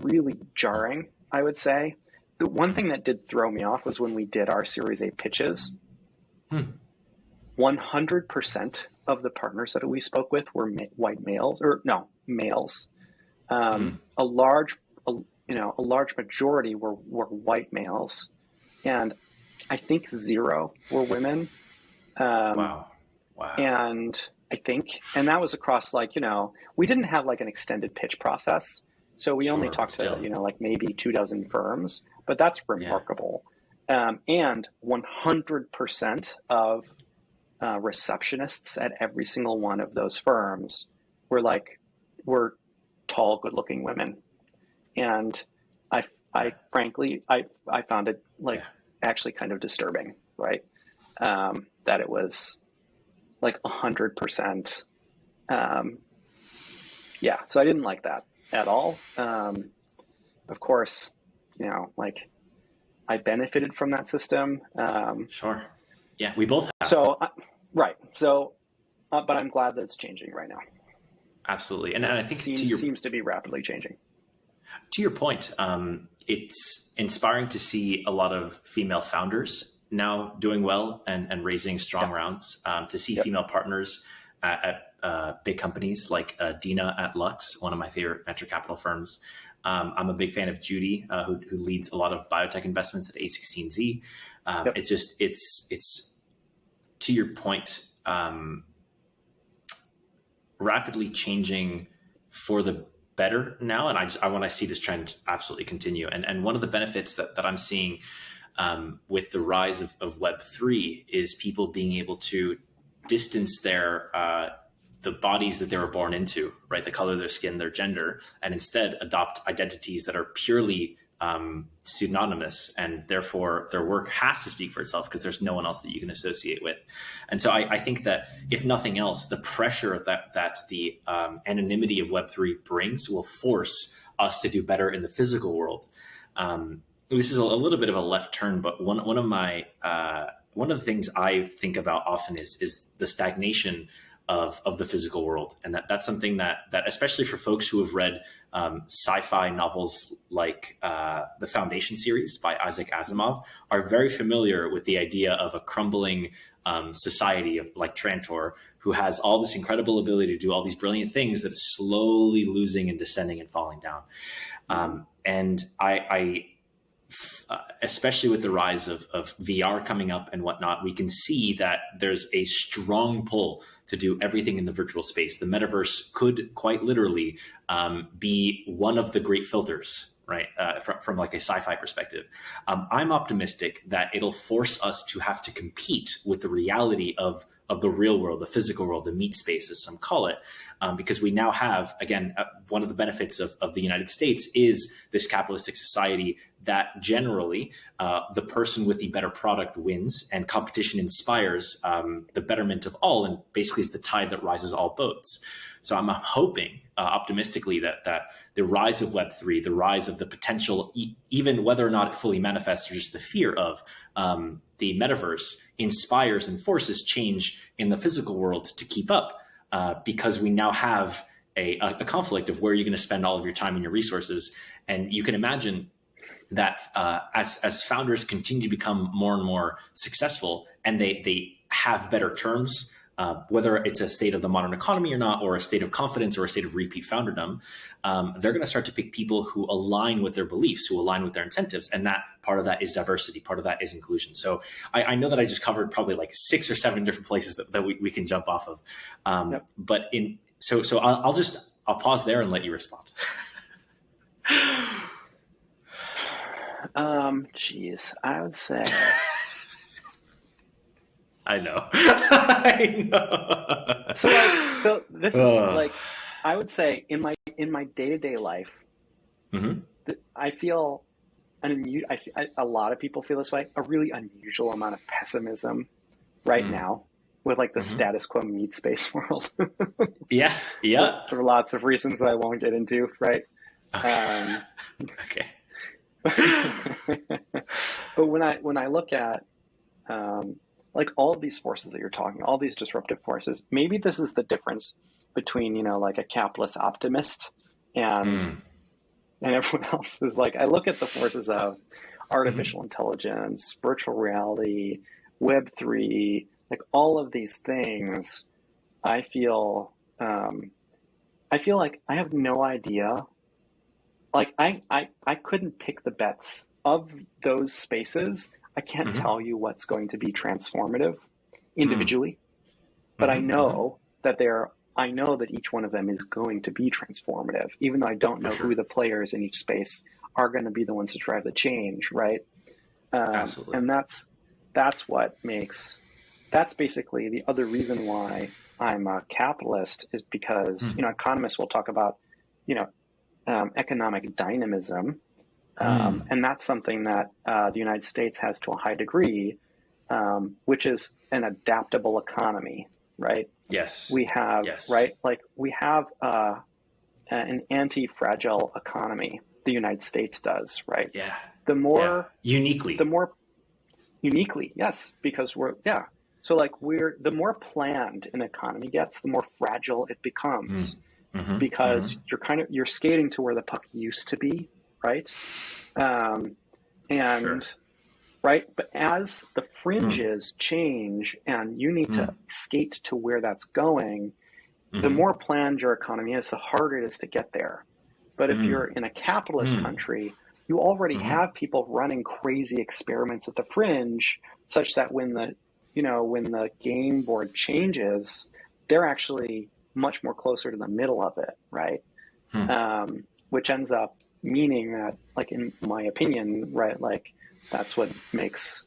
B: really jarring, I would say. The one thing that did throw me off was when we did our Series A pitches. 100% of the partners that we spoke with were white males, males. A large majority were white males, and I think 0 were women.
A: Wow.
B: And that was across like, we didn't have like an extended pitch process. So we only talked to, like maybe 24 firms, but that's remarkable. And 100% of receptionists at every single one of those firms were tall, good-looking women, and I frankly found it actually kind of disturbing, right? That it was like 100%. So I didn't like that at all. Of course, like I benefited from that system.
A: Sure. Yeah, we both have.
B: So, but I'm glad that it's changing right now.
A: Absolutely. And I think
B: seems to be rapidly changing.
A: To your point, it's inspiring to see a lot of female founders now doing well and raising strong rounds, to see female partners at big companies like Dina at Lux, one of my favorite venture capital firms. I'm a big fan of Judy, who leads a lot of biotech investments at A16Z.
B: Yep.
A: It's to your point, rapidly changing for the better now. And I want to see this trend absolutely continue. And one of the benefits that I'm seeing with the rise of Web3 is people being able to distance the bodies that they were born into, right? The color of their skin, their gender, and instead adopt identities that are purely pseudonymous, and therefore their work has to speak for itself because there's no one else that you can associate with. And so I think that if nothing else, the pressure that the anonymity of Web3 brings will force us to do better in the physical world. This is a little bit of a left turn, but one of the things I think about often is the stagnation of the physical world. And that's something that especially for folks who have read sci-fi novels like the Foundation series by Isaac Asimov, are very familiar with the idea of a crumbling society of like Trantor, who has all this incredible ability to do all these brilliant things that is slowly losing and descending and falling down. And I especially with the rise of VR coming up and whatnot, we can see that there's a strong pull to do everything in the virtual space. The metaverse could quite literally be one of the great filters, right? From like a sci-fi perspective. I'm optimistic that it'll force us to have to compete with the reality of the real world, the physical world, the meat space, as some call it, because we now have, again, one of the benefits of the United States is this capitalistic society that generally the person with the better product wins, and competition inspires the betterment of all, and basically is the tide that rises all boats. So I'm hoping optimistically that the rise of Web3, the rise of the potential, even whether or not it fully manifests or just the fear of the metaverse, inspires and forces change in the physical world to keep up, because we now have a conflict of where you're going to spend all of your time and your resources. And you can imagine that as founders continue to become more and more successful, and they have better terms, whether it's a state of the modern economy or not, or a state of confidence or a state of repeat founderdom, they're going to start to pick people who align with their beliefs, who align with their incentives. And that part of that is diversity. Part of that is inclusion. So I know that I just covered probably like 6 or 7 different places that we can jump off of.
B: Yep.
A: But so I'll pause there and let you respond.
B: Geez, I would say...
A: I know. I know.
B: So this is like, I would say in my day-to-day life, I feel a lot of people feel this way, a really unusual amount of pessimism right now with like the status quo meat space world.
A: Yeah.
B: For lots of reasons that I won't get into, right?
A: Okay.
B: But when I look at like all of these forces that you're talking, all these disruptive forces, maybe this is the difference between, like a capitalist optimist and everyone else. Is like, I look at the forces of artificial intelligence, virtual reality, Web3, like all of these things. I feel like I have no idea. Like I couldn't pick the bets of those spaces. I can't tell you what's going to be transformative individually, but I know that I know that each one of them is going to be transformative, even though I don't know who the players in each space are going to be the ones to drive the change, right?
A: Absolutely.
B: And that's basically the other reason why I'm a capitalist, is because economists will talk about economic dynamism. And that's something that the United States has to a high degree, which is an adaptable economy, right?
A: Yes.
B: We have, right? Like we have an anti-fragile economy. The United States does, right?
A: Yeah.
B: Uniquely, yes, because So like the more planned an economy gets, the more fragile it becomes, because you're skating to where the puck used to be. Right. Right. But as the fringes change and you need to skate to where that's going, the more planned your economy is, the harder it is to get there. But if you're in a capitalist country, you already have people running crazy experiments at the fringe, such that when the game board changes, they're actually much more closer to the middle of it, right? Which ends up meaning that, like, in my opinion, right, like that's what makes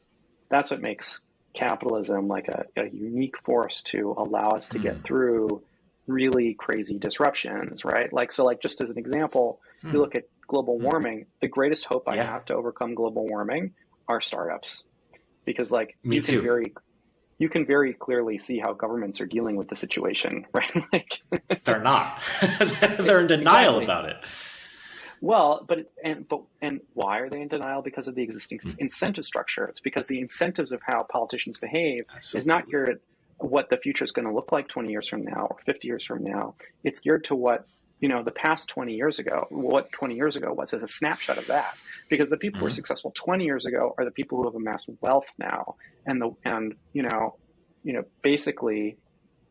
B: capitalism like a unique force to allow us to get through really crazy disruptions, right? Like, so like, just as an example, you look at global warming, the greatest hope I have to overcome global warming are startups, because like you can very clearly see how governments are dealing with the situation, right? Like
A: they're not, they're in denial about it.
B: Well, but why are they in denial? Because of the existing incentive structure. It's because the incentives of how politicians behave is not geared at what the future is going to look like 20 years from now or 50 years from now. It's geared to what, the past 20 years ago, what 20 years ago was, as a snapshot of that. Because the people who were successful 20 years ago are the people who have amassed wealth now. And basically,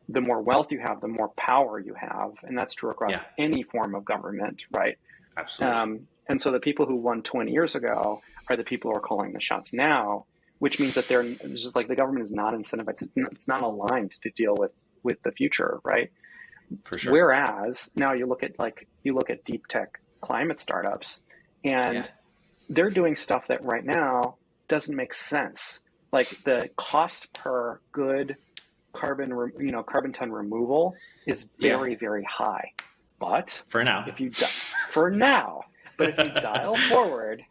B: the more wealth you have, the more power you have. And that's true across any form of government, right?
A: Absolutely.
B: And so the people who won 20 years ago are the people who are calling the shots now, which means that they're just like, the government is not incentivized. It's not aligned to deal with the future, right?
A: For sure.
B: Whereas now you look at deep tech climate startups, and they're doing stuff that right now doesn't make sense. Like the cost per good carbon ton removal is very, very high. But
A: for now,
B: if you dial forward,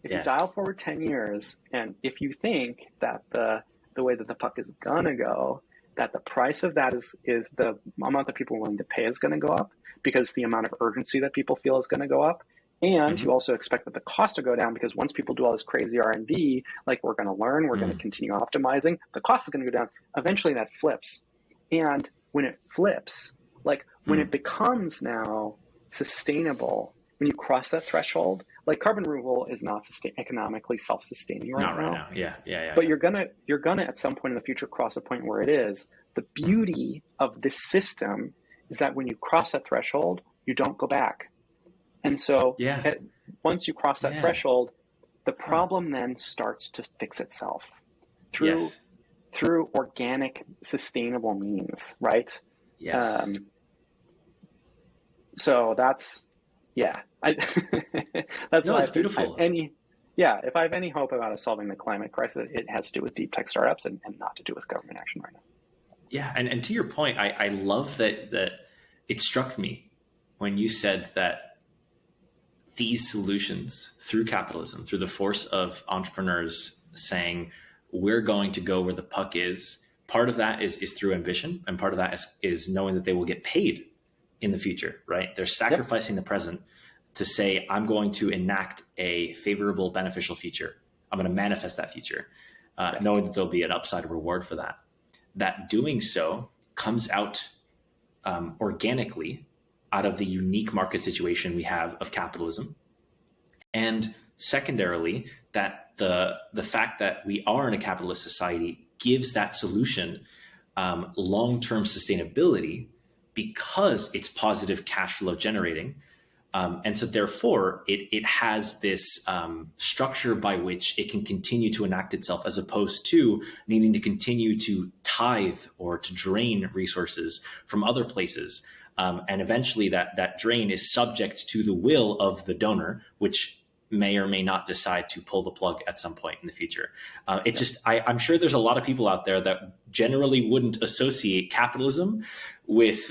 B: you dial forward 10 years, and if you think that the way that the puck is gonna go, that the price of that is the amount that people are willing to pay is going to go up, because the amount of urgency that people feel is going to go up. And you also expect that the cost to go down, because once people do all this crazy R&D, like we're going to learn, we're going to continue optimizing, the cost is going to go down. Eventually that flips. And when it flips, like when it becomes now sustainable, when you cross that threshold, like carbon removal is not economically self-sustaining right now.
A: Yeah.
B: But you're gonna at some point in the future cross a point where it is. The beauty of this system is that when you cross that threshold, you don't go back. And so once you cross that threshold, the problem then starts to fix itself through organic, sustainable means, right?
A: Yes.
B: So that's
A: that's beautiful.
B: If I have any hope about us solving the climate crisis, it has to do with deep tech startups and not to do with government action right now.
A: Yeah, and to your point, I love that it struck me when you said that these solutions through capitalism, through the force of entrepreneurs saying, we're going to go where the puck is. Part of that is through ambition, and part of that is knowing that they will get paid in the future, right? They're sacrificing the present to say, I'm going to enact a favorable, beneficial future. I'm going to manifest that future, knowing that there'll be an upside reward for that. That doing so comes out organically out of the unique market situation we have of capitalism. And secondarily, that the fact that we are in a capitalist society gives that solution long-term sustainability, because it's positive cash flow generating. And so therefore it has this structure by which it can continue to enact itself, as opposed to needing to continue to tithe or to drain resources from other places. And eventually that drain is subject to the will of the donor, which may or may not decide to pull the plug at some point in the future. I'm sure there's a lot of people out there that generally wouldn't associate capitalism with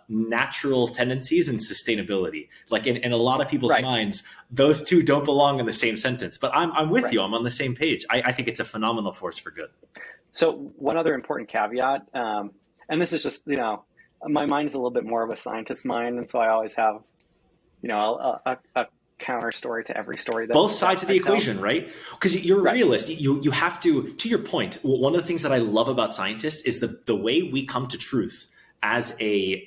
A: natural tendencies and sustainability. Like in a lot of people's minds, those two don't belong in the same sentence. But I'm with you. I'm on the same page. I think it's a phenomenal force for good.
B: So one other important caveat, and this is just, my mind is a little bit more of a scientist's mind, and so I always have, a counter story to every story.
A: Both sides of the equation, right? Because you're a realist. You have to your point, one of the things that I love about scientists is the way we come to truth as a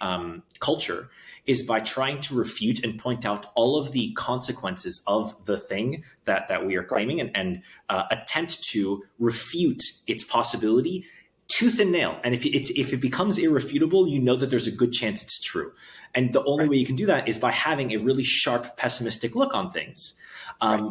A: culture is by trying to refute and point out all of the consequences of the thing that we are claiming, and attempt to refute its possibility tooth and nail. And if it becomes irrefutable, you know that there's a good chance it's true. And the only way you can do that is by having a really sharp, pessimistic look on things,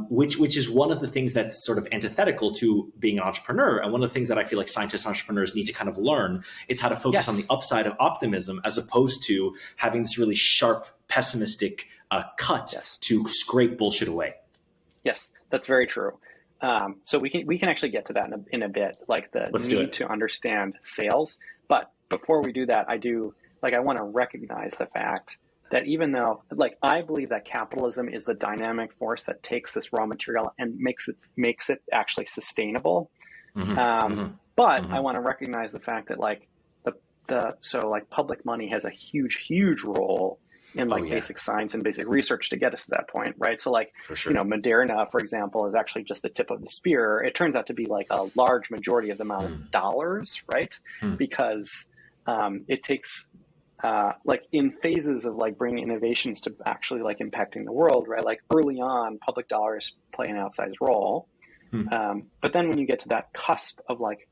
A: which is one of the things that's sort of antithetical to being an entrepreneur. And one of the things that I feel like scientist entrepreneurs need to kind of learn is how to focus on the upside of optimism, as opposed to having this really sharp, pessimistic cut to scrape bullshit away.
B: Yes, that's very true. So we can actually get to that in a bit, like the need to understand sales. But before we do that, I want to recognize the fact that even though, like, I believe that capitalism is the dynamic force that takes this raw material and makes it actually sustainable. But I want to recognize the fact that like public money has a huge role in basic science and basic research to get us to that point, right? So like, Moderna, for example, is actually just the tip of the spear. It turns out to be like a large majority of the amount of dollars, right? Because it takes like in phases of like bringing innovations to actually like impacting the world, right? Like early on, public dollars play an outsized role. But then when you get to that cusp of like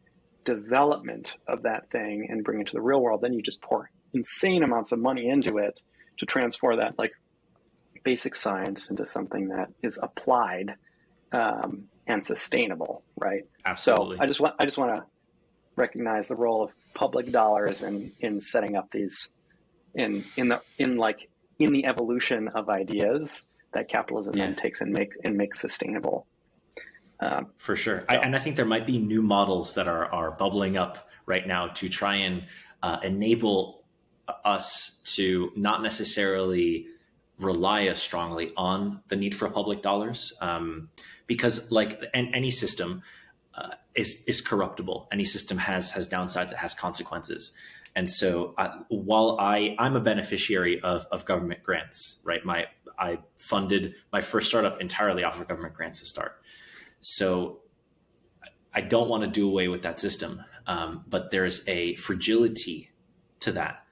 B: development of that thing and bring it to the real world, then you just pour insane amounts of money into it to transform that like basic science into something that is applied and sustainable, right?
A: Absolutely.
B: So I just want to recognize the role of public dollars in setting up these in the evolution of ideas that capitalism then takes and makes sustainable.
A: For sure. And I think there might be new models that are bubbling up right now to try and enable us to not necessarily rely as strongly on the need for public dollars, because like any system is corruptible. Any system has downsides, it has consequences. And so while I'm a beneficiary of government grants, right? I funded my first startup entirely off of government grants to start. So I don't want to do away with that system. But there's a fragility to that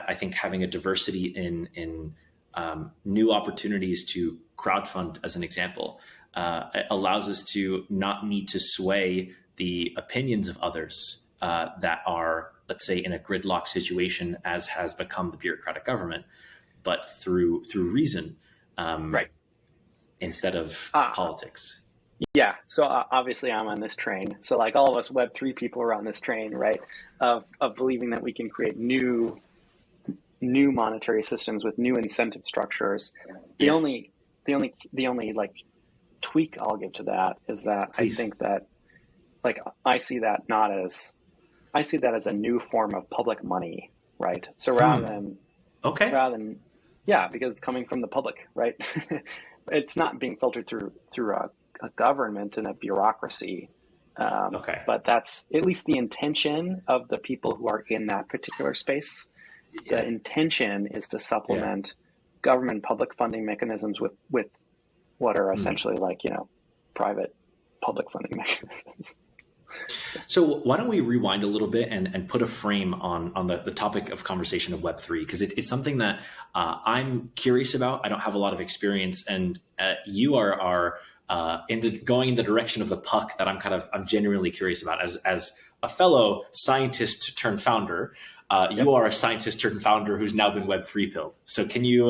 A: I think having a diversity in new opportunities to crowdfund, as an example, allows us to not need to sway the opinions of others that are, let's say, in a gridlock situation, as has become the bureaucratic government, but through reason, right, instead of politics.
B: Yeah. So obviously I'm on this train. So like all of us Web3 people are on this train, right? Of believing that we can create new monetary systems with new incentive structures. The only like tweak I'll give to that is that Please. I think that like I see that as a new form of public money, right? So rather than because it's coming from the public, right? It's not being filtered through a government and a bureaucracy. But that's at least the intention of the people who are in that particular space. The intention is to supplement government public funding mechanisms with what are essentially like, private public funding mechanisms.
A: So why don't we rewind a little bit and put a frame on the topic of conversation of Web3, because it's something that I'm curious about. I don't have a lot of experience, and you are going in the direction of the puck that I'm genuinely curious about. As a fellow scientist turned founder, you are a scientist turned founder who's now been Web3 pilled. So can you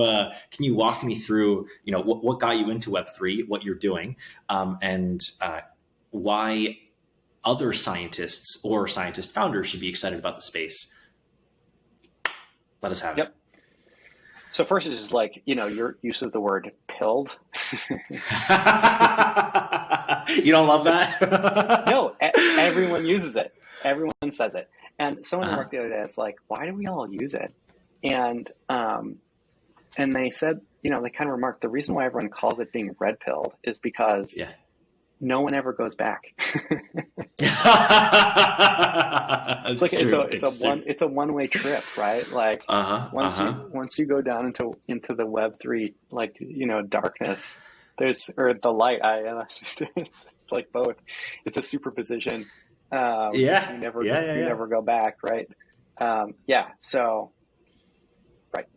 A: walk me through what got you into Web3, what you're doing, and why other scientists or scientist founders should be excited about the space? Let us have it.
B: So first is just like, your use of the word pilled.
A: You don't love that?
B: No, everyone uses it. Everyone says it. And someone remarked the other day, it's like, why do we all use it? And they said, they kind of remarked the reason why everyone calls it being red pilled is because no one ever goes back. It's like it's a one-way trip, right? Like once you go down into the Web3, like darkness, or the light. It's like both. It's a superposition. You never go back, right?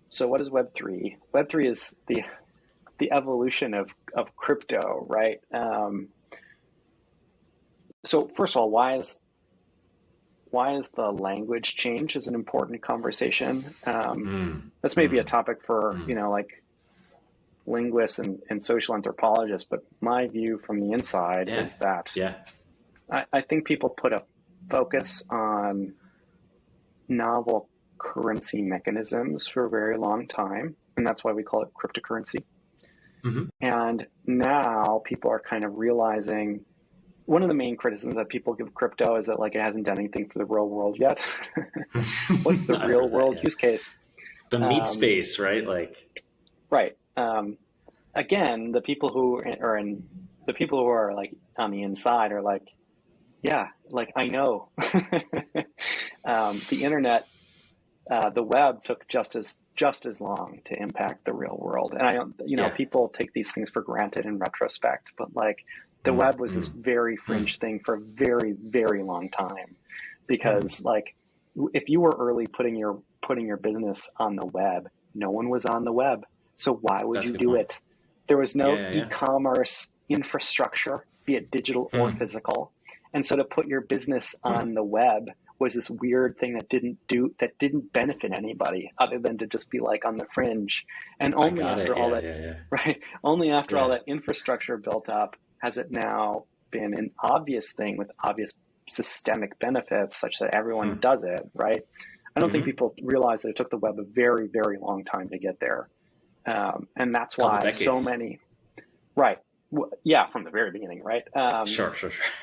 B: So what is Web3? Web3 is the evolution of crypto, right? So first of all, why why is the language change is an important conversation. That's maybe a topic for, like linguists and social anthropologists, but my view from the inside is that I think people put a focus on novel currency mechanisms for a very long time, and that's why we call it cryptocurrency. And now people are kind of realizing one of the main criticisms that people give crypto is that like it hasn't done anything for the real world yet. What's the real world use case?
A: The meat space, right? Like,
B: right. Again, the people who are like on the inside are like, yeah, like I know. The internet, the web took just as long to impact the real world, and I don't, people take these things for granted in retrospect, but like the web was this very fringe thing for a very, very long time, because like if you were early putting your business on the web, no one was on the web, so why would you do it? There was no e-commerce infrastructure, be it digital or physical, and so to put your business on the web was this weird thing that didn't benefit anybody other than to just be like on the fringe. And only after all that infrastructure built up has it now been an obvious thing with obvious systemic benefits such that everyone does it, right? I don't think people realize that it took the web a very, very long time to get there. And that's why so many, right. Yeah, from the very beginning, right?
A: Sure.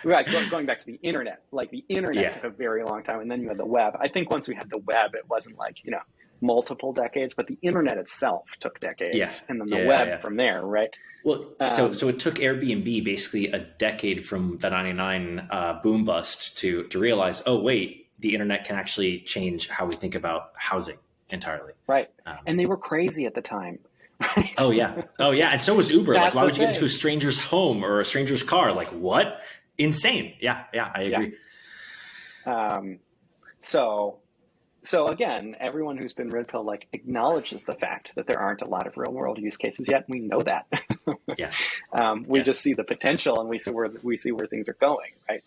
B: Right, going back to the internet, like the internet took a very long time, and then you had the web. I think once we had the web, it wasn't like, multiple decades, but the internet itself took decades, and then the web from there, right?
A: Well, so it took Airbnb basically a decade from the 99 boom bust to realize, oh, wait, the internet can actually change how we think about housing entirely.
B: Right, and they were crazy at the time. Right?
A: Oh yeah. And so was Uber. Like, why would you get into a stranger's home or a stranger's car? Like, what? Insane. Yeah, I agree.
B: So again, everyone who's been red pill like acknowledges the fact that there aren't a lot of real world use cases yet. We know that. We just see the potential, and we see where things are going. Right.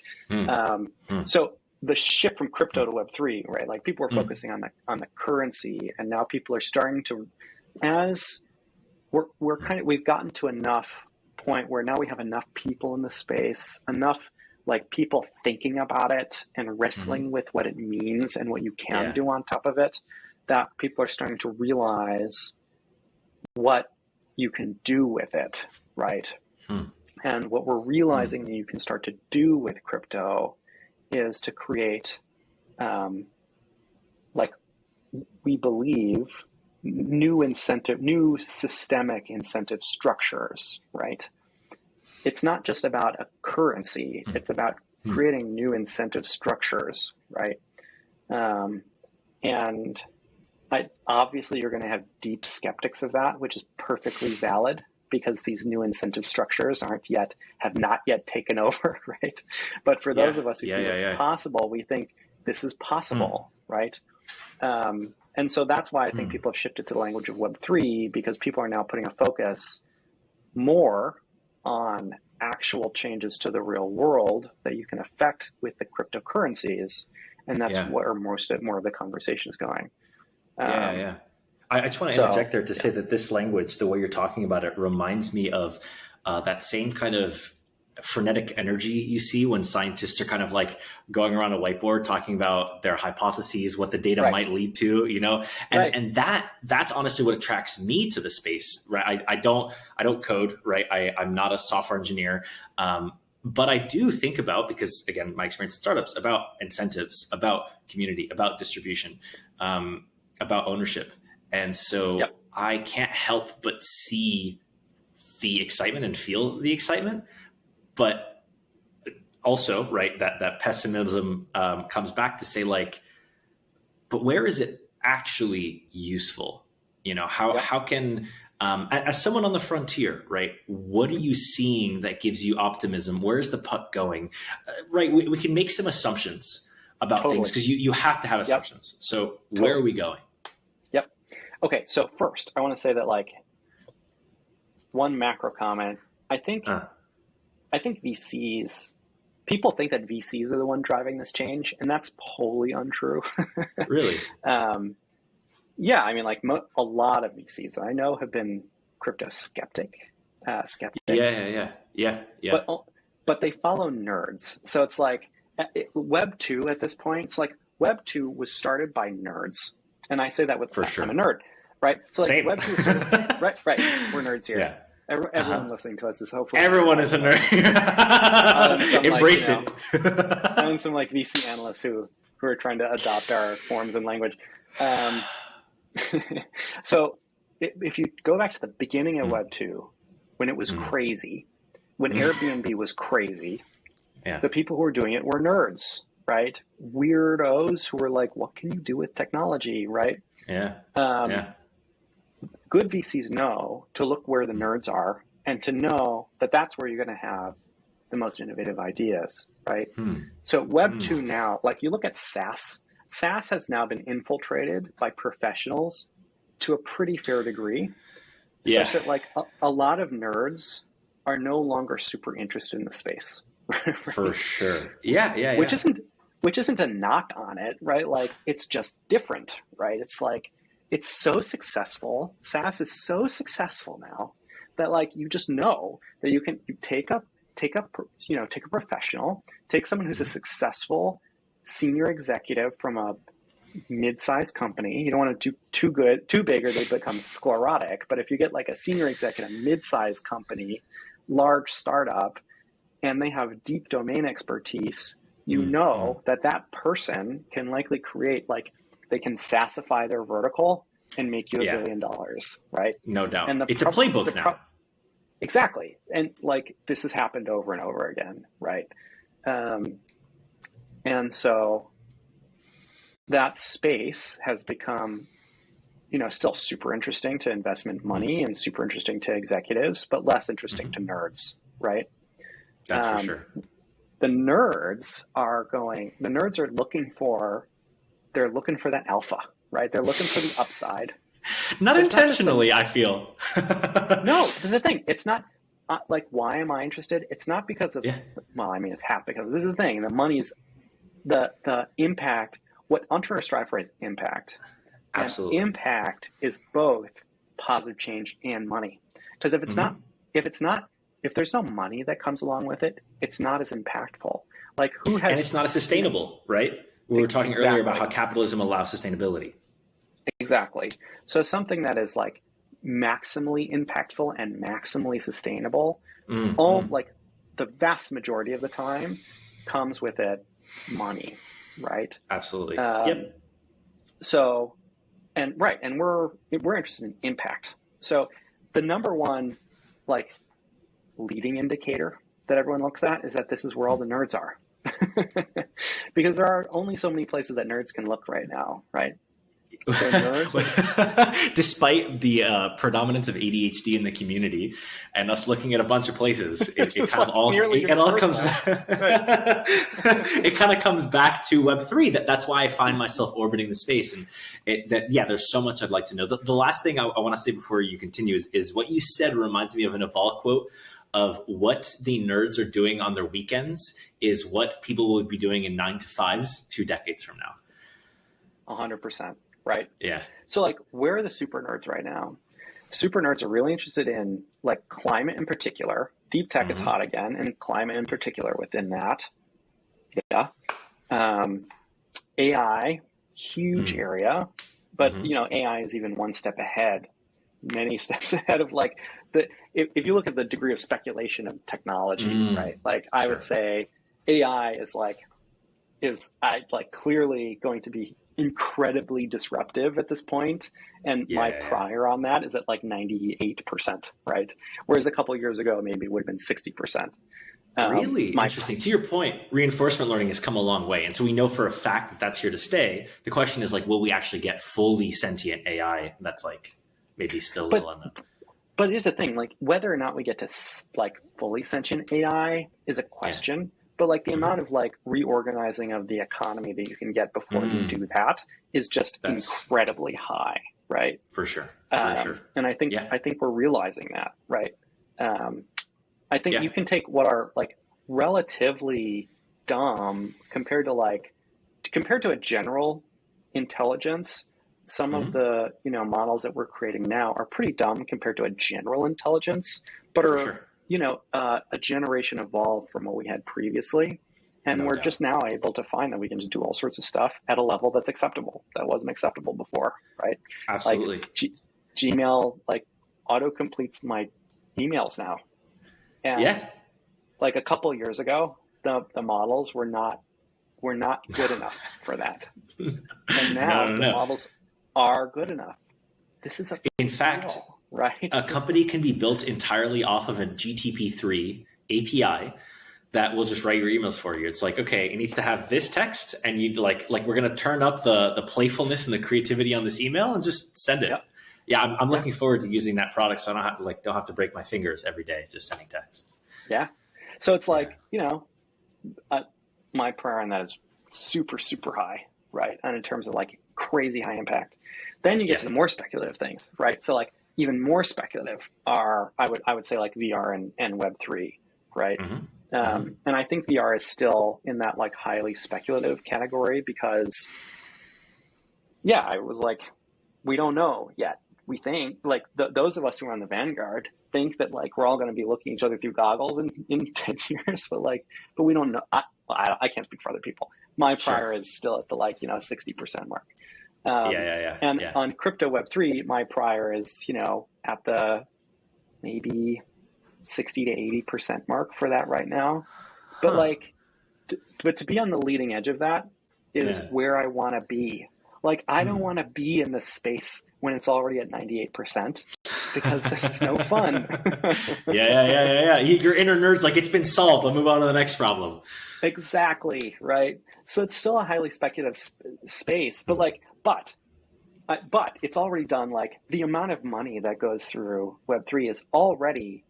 B: So the shift from crypto to Web3, right? Like people are focusing on the currency, and now people are starting to, as we've gotten to enough point where now we have enough people in the space, enough like people thinking about it and wrestling with what it means and what you can do on top of it, that people are starting to realize what you can do with it, right? And what we're realizing that you can start to do with crypto is to create, like we believe, new systemic incentive structures, right? It's not just about a currency, it's about creating new incentive structures, right? And obviously you're going to have deep skeptics of that, which is perfectly valid, because these new incentive structures have not yet taken over, right? But for those of us who see it's possible, we think this is possible, right? And so that's why I think people have shifted to the language of Web3, because people are now putting a focus more on actual changes to the real world that you can affect with the cryptocurrencies. And that's where more of the conversation is going.
A: I just want to interject there to say that this language, the way you're talking about it, reminds me of that same kind of frenetic energy you see when scientists are kind of like going around a whiteboard talking about their hypotheses, what the data might lead to, and that's honestly what attracts me to the space, right? I don't code, right? I'm not a software engineer, but I do think about, because again, my experience in startups, about incentives, about community, about distribution, about ownership. And so I can't help but see the excitement and feel the excitement. But also, right, that pessimism comes back to say, like, but where is it actually useful? How can, as someone on the frontier, right, what are you seeing that gives you optimism? Where's the puck going? Right, we can make some assumptions about things, because you have to have assumptions. So where are we going?
B: Okay, so first, I want to say that, like, one macro comment, I think VCs people think that VCs are the one driving this change, and that's wholly untrue.
A: Really?
B: Yeah, I mean, like a lot of VCs that I know have been crypto skeptics.
A: Yeah.
B: But they follow nerds. So it's like Web 2 at this point. It's like Web 2 was started by nerds, and I say that with
A: For sure.
B: I'm a nerd, right? So like
A: Same.
B: Web 2 was started, right. We're nerds here.
A: Yeah.
B: Everyone listening to us is hopefully
A: everyone is a nerd. Embrace it.
B: And some like VC analysts who are trying to adopt our forms and language. So if you go back to the beginning of Web 2, when it was crazy, when Airbnb was crazy, the people who were doing it were nerds, right? Weirdos who were like, what can you do with technology, right? Good VCs know to look where the nerds are and to know that that's where you're going to have the most innovative ideas, right? So Web 2 now, like you look at SaaS. SaaS has now been infiltrated by professionals to a pretty fair degree, such that like a lot of nerds are no longer super interested in the space. Right?
A: For sure.
B: Which isn't a knock on it, right? Like it's just different, right? It's like it's so successful. SaaS is so successful now that like you just know that you take a professional, take someone who's a successful senior executive from a mid-sized company. You don't want to do too big, or they become sclerotic. But if you get like a senior executive, mid-sized company, large startup, and they have deep domain expertise, you know that person can likely create, like, they can SaaSify their vertical and make you $1 billion, right?
A: No doubt. And it's a playbook now.
B: Exactly. And like this has happened over and over again, right? And so that space has become, still super interesting to investment money and super interesting to executives, but less interesting to nerds, right?
A: That's for sure.
B: The nerds are looking for that alpha, right? They're looking for the upside.
A: Not intentionally, I feel.
B: No, this is the thing. It's not like, why am I interested? It's not because of, well, I mean, it's half because this is the thing. The money's the impact. What entrepreneurs strive for is impact.
A: Absolutely.
B: And impact is both positive change and money. Because if there's no money that comes along with it, it's not as impactful. Like and
A: it's not as sustainable, right? We were talking earlier about how capitalism allows sustainability.
B: Exactly. So something that is like maximally impactful and maximally sustainable, like the vast majority of the time comes with it money, right?
A: Absolutely.
B: So, and we're interested in impact. So the number one, like, leading indicator that everyone looks at is that this is where all the nerds are. Because there are only so many places that nerds can look right now, right? So nerds,
A: despite the predominance of ADHD in the community and us looking at a bunch of places, it kind of comes back to Web3. That's why I find myself orbiting the space. And there's so much I'd like to know. The last thing I want to say before you continue is what you said reminds me of an Naval quote of what the nerds are doing on their weekends is what people will be doing in 9-to-5s 2 decades from now.
B: 100%. Right?
A: Yeah.
B: So like, where are the super nerds right now? Super nerds are really interested in like climate in particular. Deep tech is hot again, and climate in particular within that. Yeah. AI, huge area, but AI is even one step ahead, many steps ahead of like if you look at the degree of speculation of technology, right? Like I would say AI is clearly going to be incredibly disruptive at this point, and my prior on that is at like 98%, right? Whereas a couple of years ago maybe it would have been 60%.
A: Really interesting. To your point, reinforcement learning has come a long way, and so we know for a fact that that's here to stay. The question is like, will we actually get fully sentient AI? That's like maybe still a little unknown.
B: But here's the thing: like whether or not we get to like fully sentient AI is a question. But like the amount of like reorganizing of the economy that you can get before you do that is just incredibly high, right?
A: For sure.
B: And I think we're realizing that, right? I think you can take what are like relatively dumb compared to a general intelligence. Some of the models that we're creating now are pretty dumb compared to a general intelligence, but
A: For
B: are
A: sure.
B: a generation evolved from what we had previously. And
A: No
B: we're
A: doubt.
B: just now able to find that we can just do all sorts of stuff at a level that's acceptable. That wasn't acceptable before, right?
A: Absolutely.
B: Like Gmail, like auto completes my emails now. And
A: Yeah.
B: like a couple of years ago, the models were not good enough for that. And now the models are good enough. This is
A: in fact,
B: deal, right?
A: A company can be built entirely off of a GTP3 API that will just write your emails for you. It's like, okay, it needs to have this text, and you like we're going to turn up the playfulness and the creativity on this email and just send it.
B: Yep.
A: Yeah, I'm looking forward to using that product, so I don't have to break my fingers every day just sending texts.
B: Yeah. So it's like, my prayer on that is super, super high, right? And in terms of like crazy high impact. Then you get to the more speculative things, right? So like even more speculative are, I would say like VR and Web3, right? And I think VR is still in that like highly speculative category because, I was like, we don't know yet. We think like those of us who are on the vanguard think that like we're all going to be looking at each other through goggles in 10 years, but we don't know. I can't speak for other people. My prior is still at the 60% mark. And on crypto Web3, my prior is, at the maybe 60 to 80% mark for that right now. But but to be on the leading edge of that is where I want to be. Like, I don't want to be in this space when it's already at 98% because it's no fun.
A: Yeah. Your inner nerd's like, it's been solved. I'll move on to the next problem.
B: Exactly, right? So it's still a highly speculative space, but it's already done. Like, the amount of money that goes through Web3 is already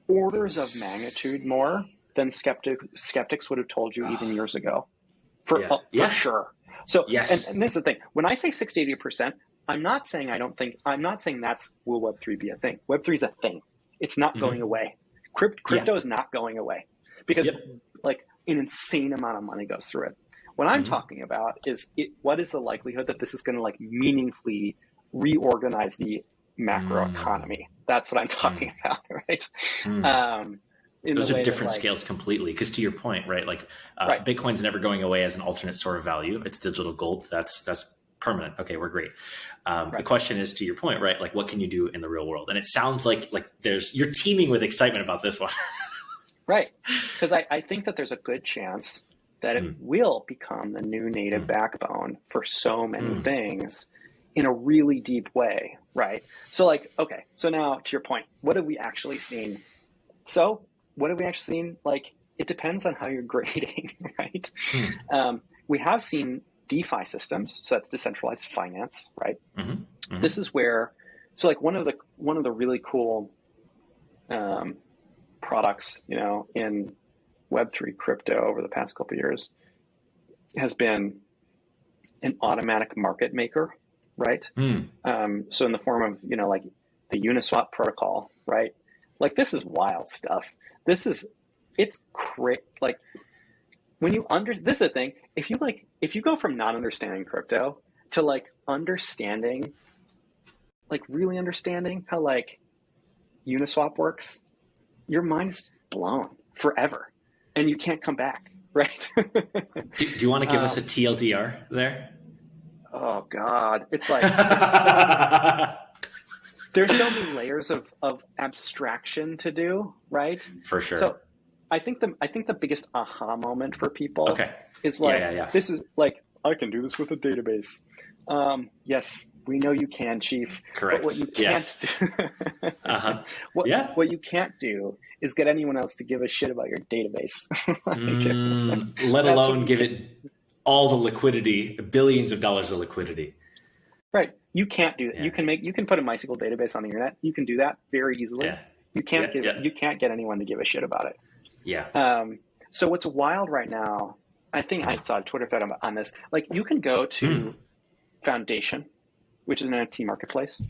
B: orders of magnitude more than skeptics would have told you even years ago, for sure. So, and this is the thing. When I say 60, 80%, I'm not saying that's will Web3 be a thing. Web3 is a thing. It's not going away. Crypto is not going away because like an insane amount of money goes through it. What I'm talking about is what is the likelihood that this is going to like meaningfully reorganize the macro economy? That's what I'm talking about, right?
A: Those are different scales completely. Because to your point, right? Like Bitcoin's never going away as an alternate store of value. It's digital gold. That's permanent. Okay, we're great. The question is, to your point, right? Like, what can you do in the real world? And it sounds like you're teeming with excitement about this one.
B: Right. Because I think that there's a good chance that it will become the new native backbone for so many things in a really deep way, right? So like, okay, so now to your point, what have we actually seen? Like, it depends on how you're grading, right? We have seen DeFi systems, so that's decentralized finance, right? This is where, so like one of the really cool products, in Web3 crypto over the past couple of years has been an automatic market maker, right? So in the form of, like the Uniswap protocol, right? Like, this is wild stuff. It's great. Like, when you this is the thing, if you go from not understanding crypto to like understanding, like really understanding how like Uniswap works, your mind's blown forever and you can't come back, right?
A: Do you want to give us a TLDR there?
B: Oh God. It's like, there's so many layers of abstraction to do, right?
A: For sure.
B: So I think the biggest aha moment for people is like, this is like, I can do this with a database. Yes, we know you can, Chief.
A: Correct.
B: But what you can't do, what you can't do is get anyone else to give a shit about your database.
A: Let alone give it all the liquidity, billions of dollars of liquidity.
B: Right. You can't do that. Yeah. You can put a MySQL database on the internet. You can do that very easily. Yeah. You can't get anyone to give a shit about it.
A: Yeah.
B: So what's wild right now, I think I saw a Twitter thread on this. Like, you can go to Foundation, which is an NFT marketplace.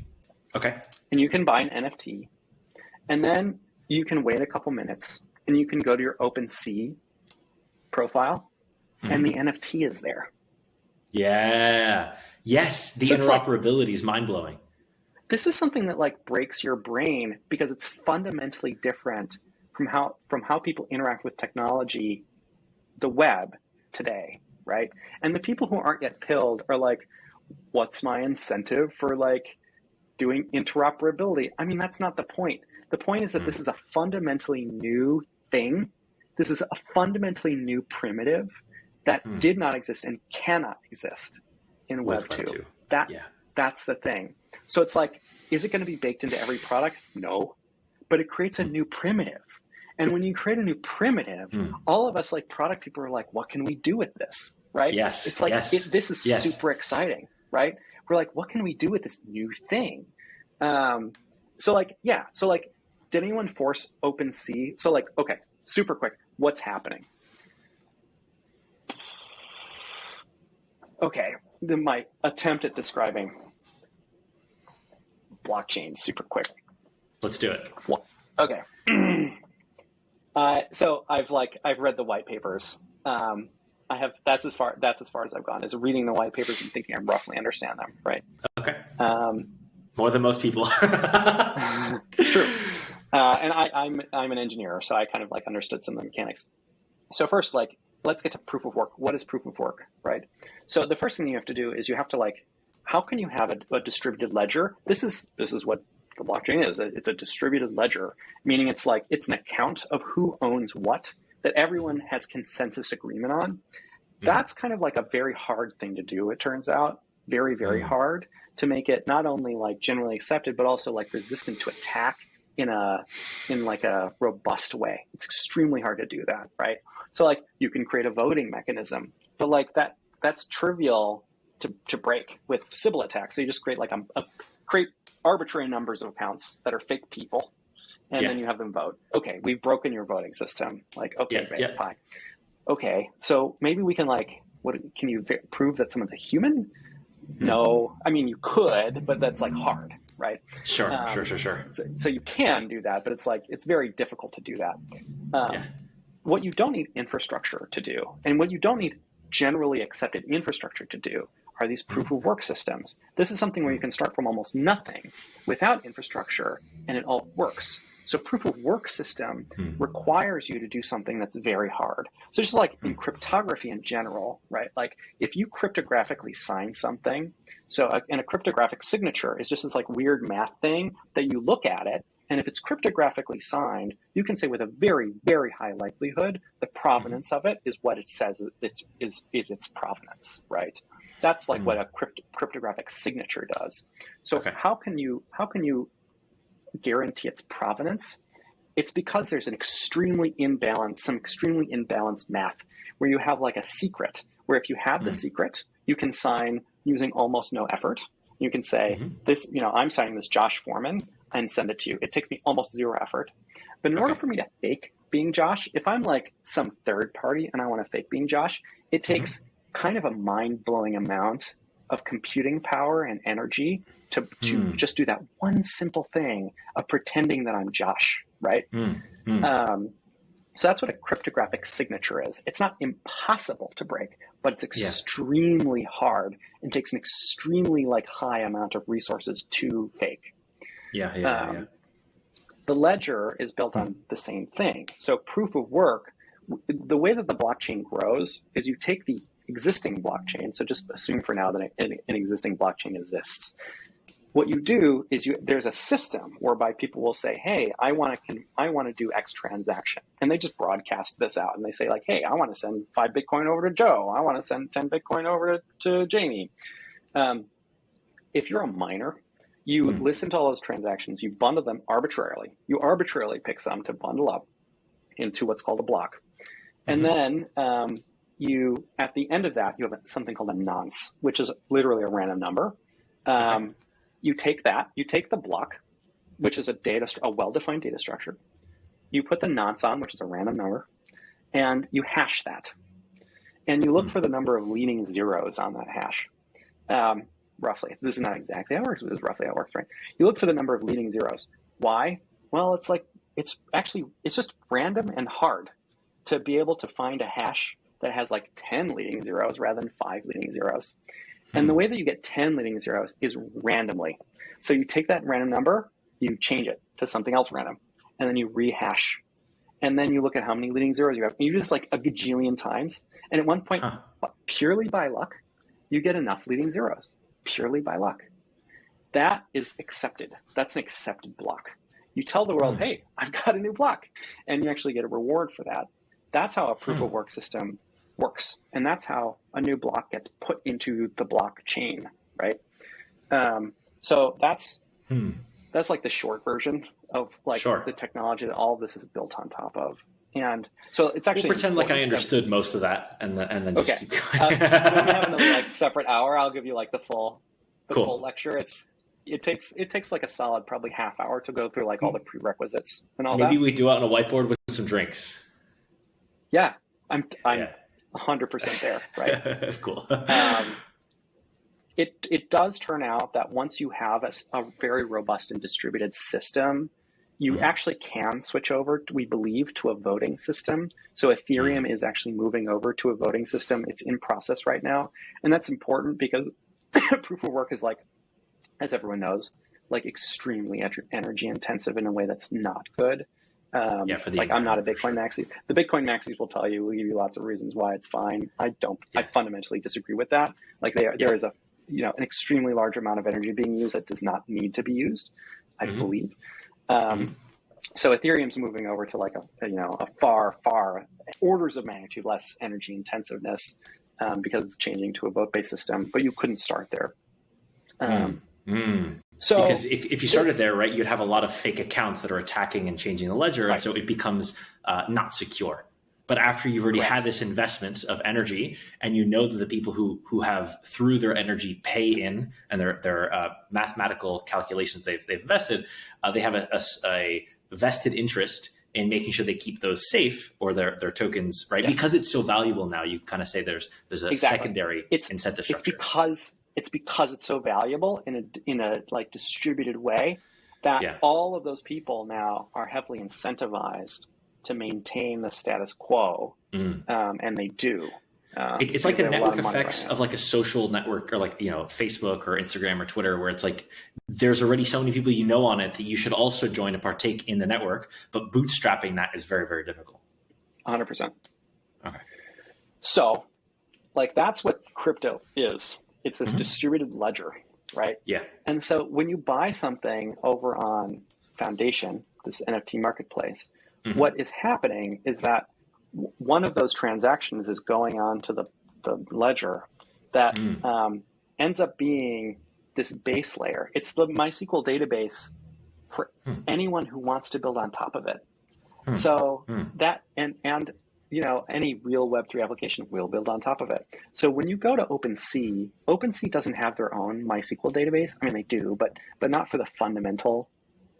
A: Okay.
B: And you can buy an NFT, and then you can wait a couple minutes, and you can go to your OpenSea profile, and the NFT is there.
A: Yeah. Yes. The
B: So it's like,
A: interoperability is mind blowing.
B: this is something that like breaks your brain because it's fundamentally different from how people interact with technology, the web today, right? And the people who aren't yet pilled are like, what's my incentive for like doing interoperability? I mean, that's not the point. The point is that this is a fundamentally new thing. This is a fundamentally new primitive that did not exist and cannot exist in Web 2. That's the thing. So it's like, is it going to be baked into every product? No, but it creates a new primitive. And when you create a new primitive, all of us like product people are like, what can we do with this? Right?
A: Yes.
B: It's like, this is super exciting, right? We're like, what can we do with this new thing? So like, did anyone force OpenSea? So like, okay, super quick, what's happening? Okay, my attempt at describing blockchain super quick.
A: Let's do it.
B: Well, okay. So I've read the white papers. That's as far as I've gone, is reading the white papers and thinking I roughly understand them, right?
A: Okay. More than most people.
B: It's true. And I'm an engineer, so I kind of like understood some of the mechanics. So first, like, let's get to proof of work. What is proof of work, right? So the first thing you have to do is you have to like, how can you have a distributed ledger? This is what the blockchain is. It's a distributed ledger, meaning it's like, it's an account of who owns what that everyone has consensus agreement on. That's kind of like a very hard thing to do, it turns out. Very, very hard to make it not only like generally accepted, but also like resistant to attack in like a robust way. It's extremely hard to do that, right? So like you can create a voting mechanism, but like that's trivial to break with Sybil attacks. So you just create like create arbitrary numbers of accounts that are fake people, and then you have them vote. Okay, we've broken your voting system. Like, okay, fine. Okay, so maybe we can like, can you prove that someone's a human? No, I mean, you could, but that's like hard, right?
A: Sure.
B: So you can do that, but it's like, it's very difficult to do that. What you don't need infrastructure to do, and what you don't need generally accepted infrastructure to do, are these proof of work systems. This is something where you can start from almost nothing without infrastructure, and it all works. So proof of work system requires you to do something that's very hard. So just like in cryptography in general, right? Like if you cryptographically sign something, and a cryptographic signature is just this like weird math thing that you look at it, and if it's cryptographically signed, you can say with a very, very high likelihood, the provenance of it is what it says is its provenance, right? That's like what a cryptographic signature does. So how can you guarantee its provenance? It's because there's some extremely imbalanced math where you have like a secret, where if you have the secret, you can sign using almost no effort. You can say this, I'm signing this Josh Foreman and send it to you. It takes me almost zero effort. But in order for me to fake being Josh, if I'm like some third party and I want to fake being Josh, it takes kind of a mind-blowing amount of computing power and energy to just do that one simple thing of pretending that I'm Josh, right? So that's what a cryptographic signature is. It's not impossible to break, but it's extremely hard and takes an extremely like high amount of resources to fake. The ledger is built on the same thing. So proof of work, the way that the blockchain grows is you take the existing blockchain. So just assume for now that an existing blockchain exists. What you do is there's a system whereby people will say, hey, I want to do X transaction. And they just broadcast this out. And they say like, hey, I want to send 5 Bitcoin over to Joe. I want to send 10 Bitcoin over to Jamie. If you're a miner, you listen to all those transactions, you bundle them arbitrarily. You arbitrarily pick some to bundle up into what's called a block. And then at the end of that, you have something called a nonce, which is literally a random number. You take the block, which is a well-defined data structure. You put the nonce on, which is a random number, and you hash that. And you look for the number of leading zeros on that hash. Roughly. This is not exactly how it works, but this is roughly how it works, right? You look for the number of leading zeros. Why? Well, it's just random and hard to be able to find a hash that has like 10 leading zeros rather than 5 leading zeros. And the way that you get 10 leading zeros is randomly. So you take that random number, you change it to something else random, and then you rehash. And then you look at how many leading zeros you have. And you do this like a gajillion times. And at one point, purely by luck, you get enough leading zeros, purely by luck. That is accepted. That's an accepted block. You tell the world, hey, I've got a new block, and you actually get a reward for that. That's how a proof of work system works. And that's how a new block gets put into the blockchain, right? So that's like the short version of like the technology that all of this is built on top of. And so it's actually—
A: we'll pretend like I understood most of that, and then just keep going.
B: When we have another like separate hour, I'll give you like the full lecture. It takes like a solid probably half hour to go through like all the prerequisites and all that.
A: Maybe we do it on a whiteboard with some drinks.
B: Yeah, I'm 100% there, right?
A: Cool.
B: It does turn out that once you have a very robust and distributed system, you actually can switch over, we believe, to a voting system. So Ethereum is actually moving over to a voting system. It's in process right now. And that's important because proof of work is like, as everyone knows, like extremely energy intensive in a way that's not good. Like I'm not a Bitcoin maxi. The Bitcoin maxis will tell you, will give you lots of reasons why it's fine. I don't. I fundamentally disagree with that. Like there is an extremely large amount of energy being used that does not need to be used, I believe. So Ethereum's moving over to like a far orders of magnitude less energy intensiveness because it's changing to a vote-based system. But you couldn't start there. So
A: because if you started there, right, you'd have a lot of fake accounts that are attacking and changing the ledger, and so it becomes not secure. But after you've already had this investment of energy, and you know that the people who have through their energy pay in and their mathematical calculations they've invested, they have a vested interest in making sure they keep those safe, or their tokens, right? Yes. Because it's so valuable now, you kind of say there's a secondary incentive structure.
B: It's because it's so valuable in a like distributed way that all of those people now are heavily incentivized to maintain the status quo, and they do.
A: It's like the network effects of like a social network, or like Facebook or Instagram or Twitter, where it's like there's already so many people on it that you should also join and partake in the network. But bootstrapping that is very, very difficult.
B: 100%.
A: Okay.
B: So, like that's what crypto is. It's this distributed ledger, right?
A: Yeah.
B: And so when you buy something over on Foundation, this NFT marketplace, what is happening is that one of those transactions is going on to the ledger that ends up being this base layer. It's the MySQL database for anyone who wants to build on top of it. So that and any real Web3 application will build on top of it. So when you go to OpenSea doesn't have their own MySQL database. I mean, they do, but not for the fundamental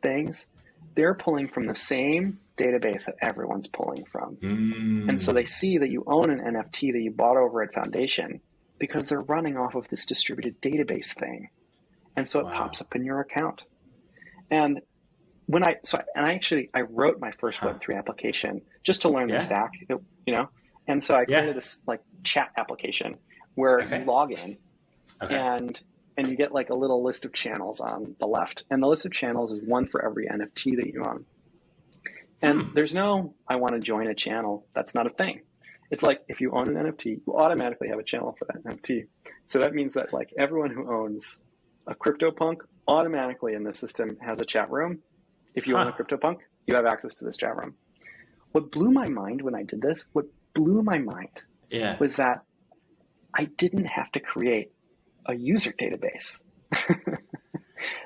B: things. They're pulling from the same database that everyone's pulling from. And so they see that you own an NFT that you bought over at Foundation because they're running off of this distributed database thing. And so it pops up in your account. And I wrote my first Web3 application just to learn the stack, and so I created this like chat application where you log in and you get like a little list of channels on the left, and the list of channels is one for every NFT that you own. And there's no, I want to join a channel. That's not a thing. It's like if you own an NFT, you automatically have a channel for that NFT. So that means that like everyone who owns a CryptoPunk automatically in the system has a chat room. If you own a CryptoPunk, you have access to this chat room. What blew my mind when I did this, was that I didn't have to create a user database.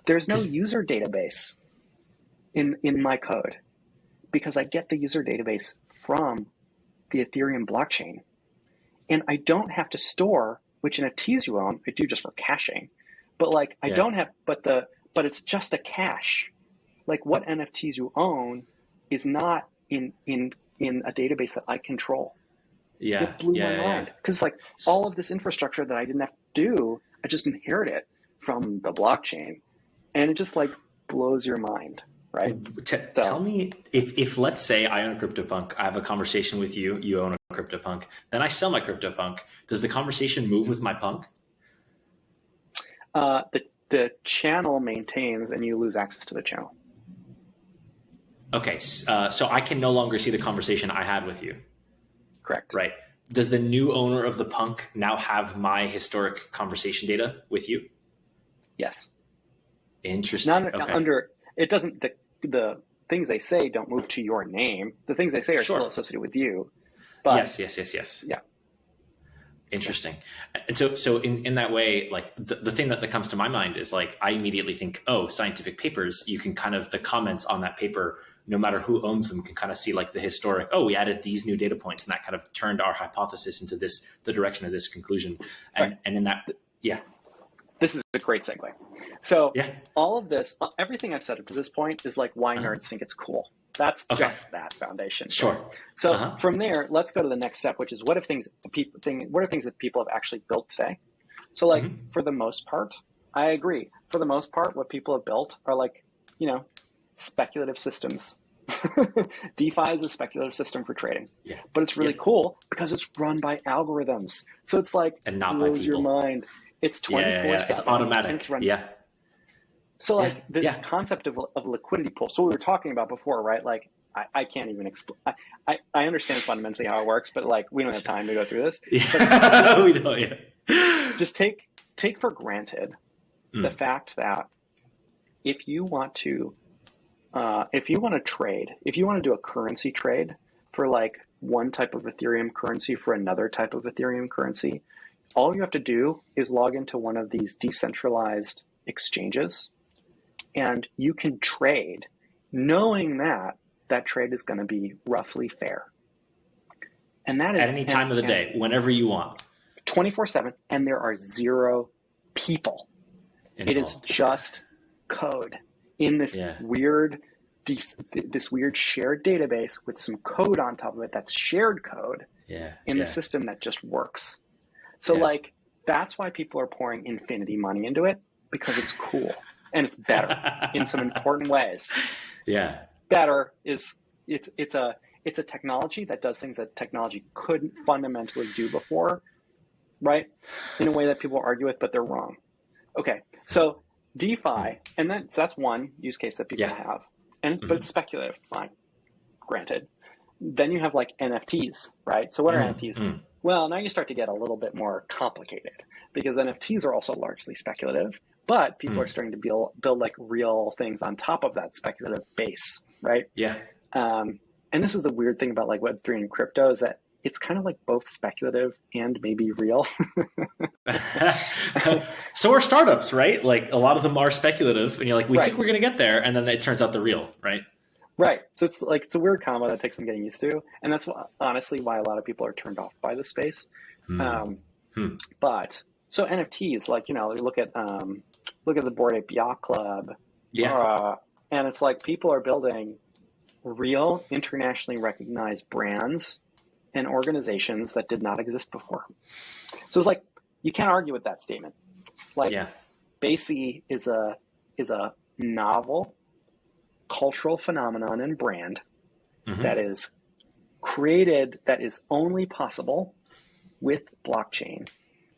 B: There's no user database in my code because I get the user database from the Ethereum blockchain. And I don't have to store which NFTs you own. I do just for caching. But like I don't have, but it's just a cache. Like what NFTs you own is not in a database that I control.
A: Yeah.
B: It blew my mind. Because like all of this infrastructure that I didn't have to do, I just inherited from the blockchain. And it just like blows your mind, right?
A: Tell me if let's say I own a CryptoPunk, I have a conversation with you, you own a CryptoPunk. Then I sell my CryptoPunk. Does the conversation move with my punk?
B: The channel maintains, and you lose access to the channel.
A: Okay, so I can no longer see the conversation I had with you.
B: Correct.
A: Right. Does the new owner of the punk now have my historic conversation data with you?
B: Yes.
A: Interesting.
B: Under it doesn't the things they say don't move to your name. The things they say are still associated with you. But
A: yes.
B: Yeah.
A: Interesting. And so in that way, like the thing that comes to my mind is like, I immediately think, oh, scientific papers, you can kind of, the comments on that paper, no matter who owns them, can kind of see like the historic, oh, we added these new data points, and that kind of turned our hypothesis into the direction of this conclusion. And in that,
B: This is a great segue. So all of this, everything I've said up to this point is like why nerds think it's cool. That's just that foundation.
A: Sure.
B: So from there, let's go to the next step, which is what are things that people have actually built today? So like for the most part, I agree. For the most part, what people have built are like, speculative systems. DeFi is a speculative system for trading, but it's really cool because it's run by algorithms. So it's like,
A: and not by people.
B: Your mind. It's 24/7.
A: It's automatic.
B: So like this concept of liquidity pool. So we were talking about before, right? Like I can't even explain. I understand fundamentally how it works, but like we don't have time to go through this.
A: We don't.
B: Just take for granted the fact that if you want to trade, if you want to do a currency trade for like one type of Ethereum currency for another type of Ethereum currency, all you have to do is log into one of these decentralized exchanges, and you can trade knowing that trade is going to be roughly fair. And that is
A: at any time of the day, whenever you want.
B: 24/7, and there are zero people. Involved. It is just code in this weird shared database with some code on top of it that's shared code in the system that just works. So like that's why people are pouring infinity money into it, because it's cool and it's better in some important ways. Better is it's a technology that does things that technology couldn't fundamentally do before, right? In a way that people argue with, but they're wrong. Okay, so DeFi, and that's one use case that people have, and but it's speculative. Fine, granted. Then you have like NFTs, right? So what are NFTs? Well, now you start to get a little bit more complicated because NFTs are also largely speculative, but people are starting to build like real things on top of that speculative base, right? And this is the weird thing about like Web3 and crypto is that it's kind of like both speculative and maybe real.
A: So are startups, right? Like a lot of them are speculative, and you're like, we think we're going to get there, and then it turns out they're real, right?
B: Right. So it's a weird combo that takes some getting used to. And that's honestly why a lot of people are turned off by the space. But so NFTs, like, you look at the Bored Ape Yacht Club. And it's like people are building real internationally recognized brands and organizations that did not exist before. So it's like, you can't argue with that statement. Like Basie is a novel cultural phenomenon and brand that is created, that is only possible with blockchain.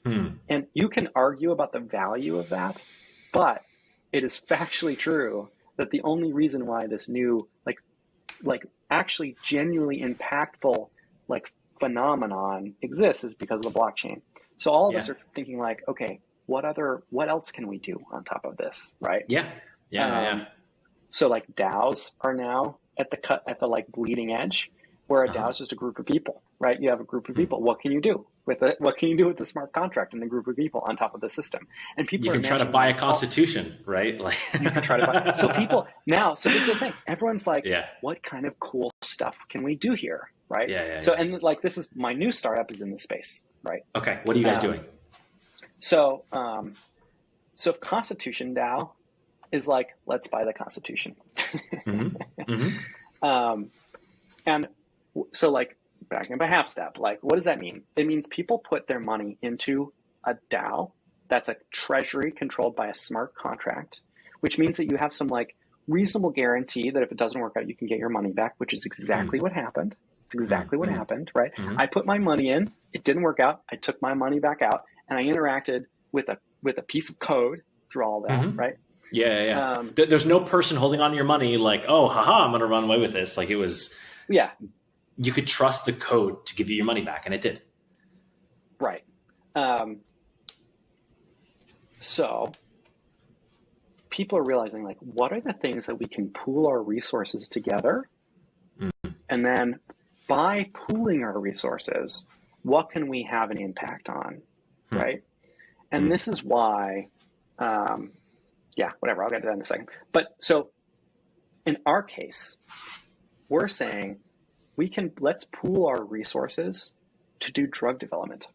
B: And you can argue about the value of that, but it is factually true that the only reason why this new, like actually genuinely impactful, like phenomenon exists is because of the blockchain. So all of us are thinking like, okay, what else can we do on top of this? Right. So like DAOs are now at the like bleeding edge, where a DAO is just a group of people, right? You have a group of people. What can you do with it? What can you do with the smart contract and the group of people on top of the system? And people
A: you can try to buy a constitution, right? Like
B: you can try to buy. So people now. So this is the thing. Everyone's like, what kind of cool stuff can we do here, right? So and like this is my new startup is in this space, right?
A: Okay, what are you guys doing?
B: So if Constitution DAO is like, let's buy the Constitution. And so like backing up a half step, like what does that mean? It means people put their money into a DAO that's a treasury controlled by a smart contract, which means that you have some like reasonable guarantee that if it doesn't work out, you can get your money back, which is exactly what happened. It's exactly what happened, right?
A: Mm-hmm.
B: I put my money in, it didn't work out. I took my money back out, and I interacted with a piece of code through all that, right?
A: Yeah. There's no person holding on to your money like, oh, haha, I'm going to run away with this. Like it was, you could trust the code to give you your money back, and it did.
B: Right. So people are realizing, like, what are the things that we can pool our resources together? And then by pooling our resources, what can we have an impact on, right? And this is why, whatever, I'll get to that in a second. But so in our case, we're saying let's pool our resources to do drug development.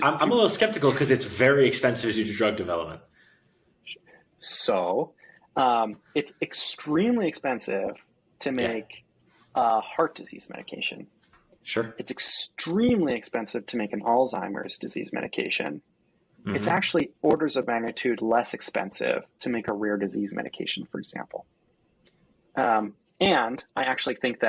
A: I'm a little skeptical because it's very expensive to do drug development.
B: So it's extremely expensive to make heart disease medication.
A: Sure.
B: It's extremely expensive to make an Alzheimer's disease medication. It's actually orders of magnitude less expensive to make a rare disease medication, for example. And I actually think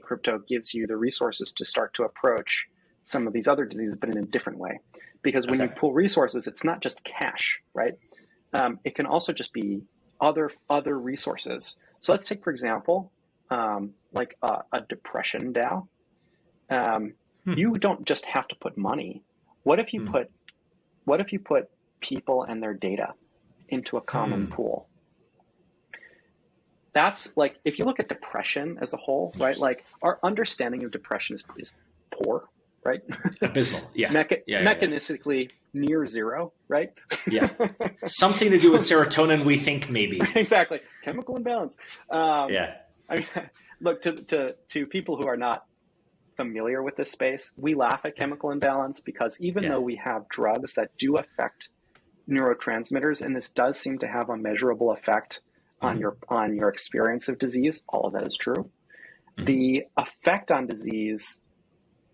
B: crypto gives you the resources to start to approach some of these other diseases, but in a different way. Because when you pool resources, it's not just cash, right? It can also just be other resources. So let's take, for example, like a depression DAO. You don't just have to put money. What if you put people and their data into a common pool? That's like, if you look at depression as a whole, right? Like our understanding of depression is poor, right?
A: Abysmal. Yeah.
B: Mechanistically near zero, right?
A: Yeah. Something to do with serotonin, we think, maybe.
B: Exactly. Chemical imbalance. I mean, look, to people who are not familiar with this space, we laugh at chemical imbalance because even though we have drugs that do affect neurotransmitters, and this does seem to have a measurable effect on your experience of disease, all of that is true. The effect on disease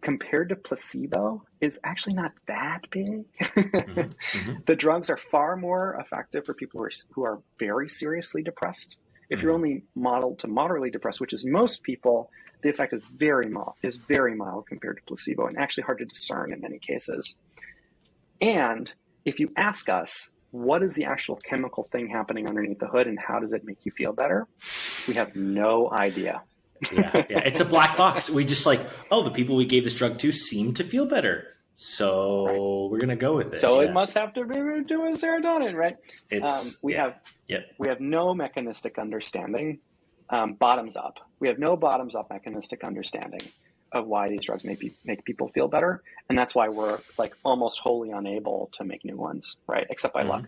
B: compared to placebo is actually not that big. The drugs are far more effective for people who are very seriously depressed. If you're only mild to moderately depressed, which is most people, the effect is very mild compared to placebo, and actually hard to discern in many cases. And if you ask us, what is the actual chemical thing happening underneath the hood and how does it make you feel better? We have no idea.
A: It's a black box. We just like, the people we gave this drug to seem to feel better. So we're going to go with it.
B: So it must have to be doing with serotonin, right? We have no mechanistic understanding, bottoms up. We have no bottoms up mechanistic understanding of why these drugs make people feel better. And that's why we're like almost wholly unable to make new ones, right? Except by luck.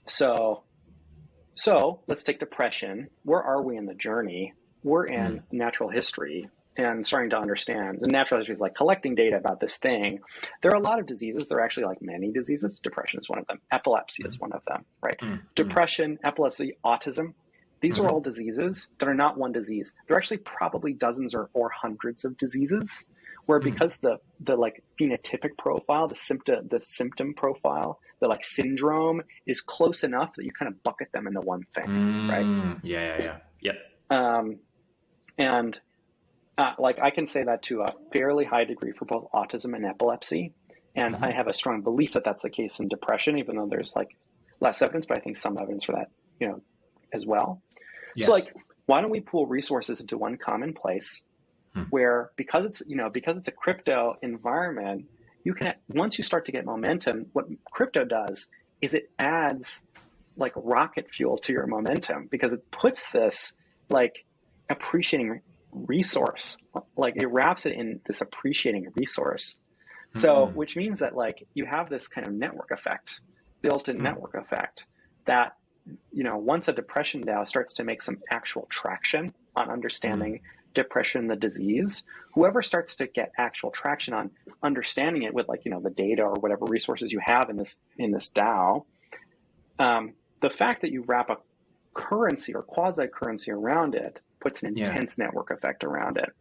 B: So let's take depression. Where are we in the journey? We're in natural history and starting to understand. The natural history is like collecting data about this thing. There are a lot of diseases. There are actually like many diseases. Depression is one of them. Epilepsy is one of them, right? Depression, epilepsy, autism. These are all diseases that are not one disease. There are actually probably dozens or hundreds of diseases where because the like phenotypic profile, the symptom profile, the like syndrome is close enough that you kind of bucket them into one thing, right? And like I can say that to a fairly high degree for both autism and epilepsy. And I have a strong belief that that's the case in depression, even though there's like less evidence, but I think some evidence for that, as well. So like, why don't we pool resources into one common place where, because it's a crypto environment, you can, once you start to get momentum, what crypto does is it adds like rocket fuel to your momentum, because it puts this like appreciating resource, like it wraps it in this appreciating resource. So, which means that like you have this kind of network effect, built-in network effect that, once a depression DAO starts to make some actual traction on understanding depression, the disease, whoever starts to get actual traction on understanding it with like, the data or whatever resources you have in this DAO, the fact that you wrap a currency or quasi-currency around it puts an intense network effect around it,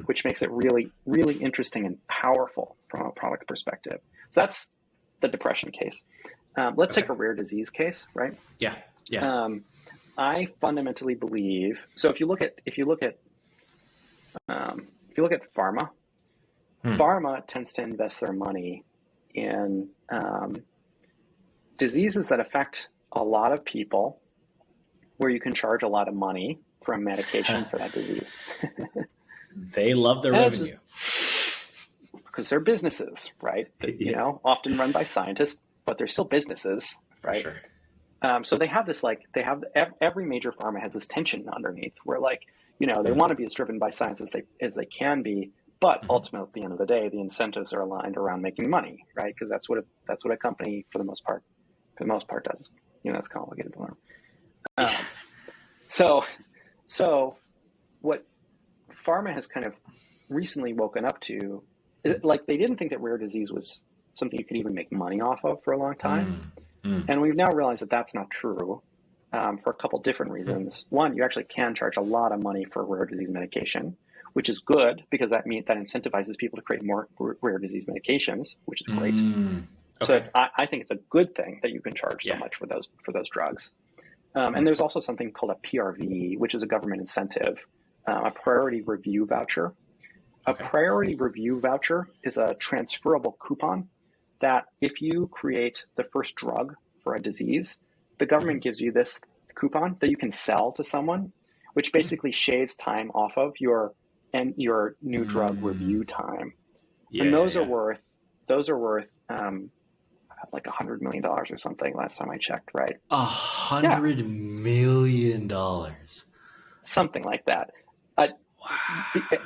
B: which makes it really, really interesting and powerful from a product perspective. So that's the depression case. Let's take a rare disease case, right? I fundamentally believe, so if you look at pharma, pharma tends to invest their money in diseases that affect a lot of people, where you can charge a lot of money for a medication for that disease.
A: They love their revenue.
B: Because they're businesses, right? You know, often run by scientists, but they're still businesses, right?
A: For sure.
B: So they have this, like, every major pharma has this tension underneath where, like, you know, they want to be as driven by science as they can be, but ultimately at the end of the day, the incentives are aligned around making money, right? Because that's what a company for the most part does. You know, it's complicated to learn. So what pharma has kind of recently woken up to is, like, they didn't think that rare disease was something you could even make money off of for a long time. And we've now realized that that's not true for a couple different reasons. One, you actually can charge a lot of money for rare disease medication, which is good because that incentivizes people to create more rare disease medications, which is great. So I think it's a good thing that you can charge so much for those drugs. And there's also something called a PRV, which is a government incentive, a priority review voucher. A priority review voucher is a transferable coupon that if you create the first drug for a disease, the government gives you this coupon that you can sell to someone, which basically shaves time off of your new drug review time. And those are worth like $100 million or something last time I checked, right?
C: $100 million.
B: Something like that.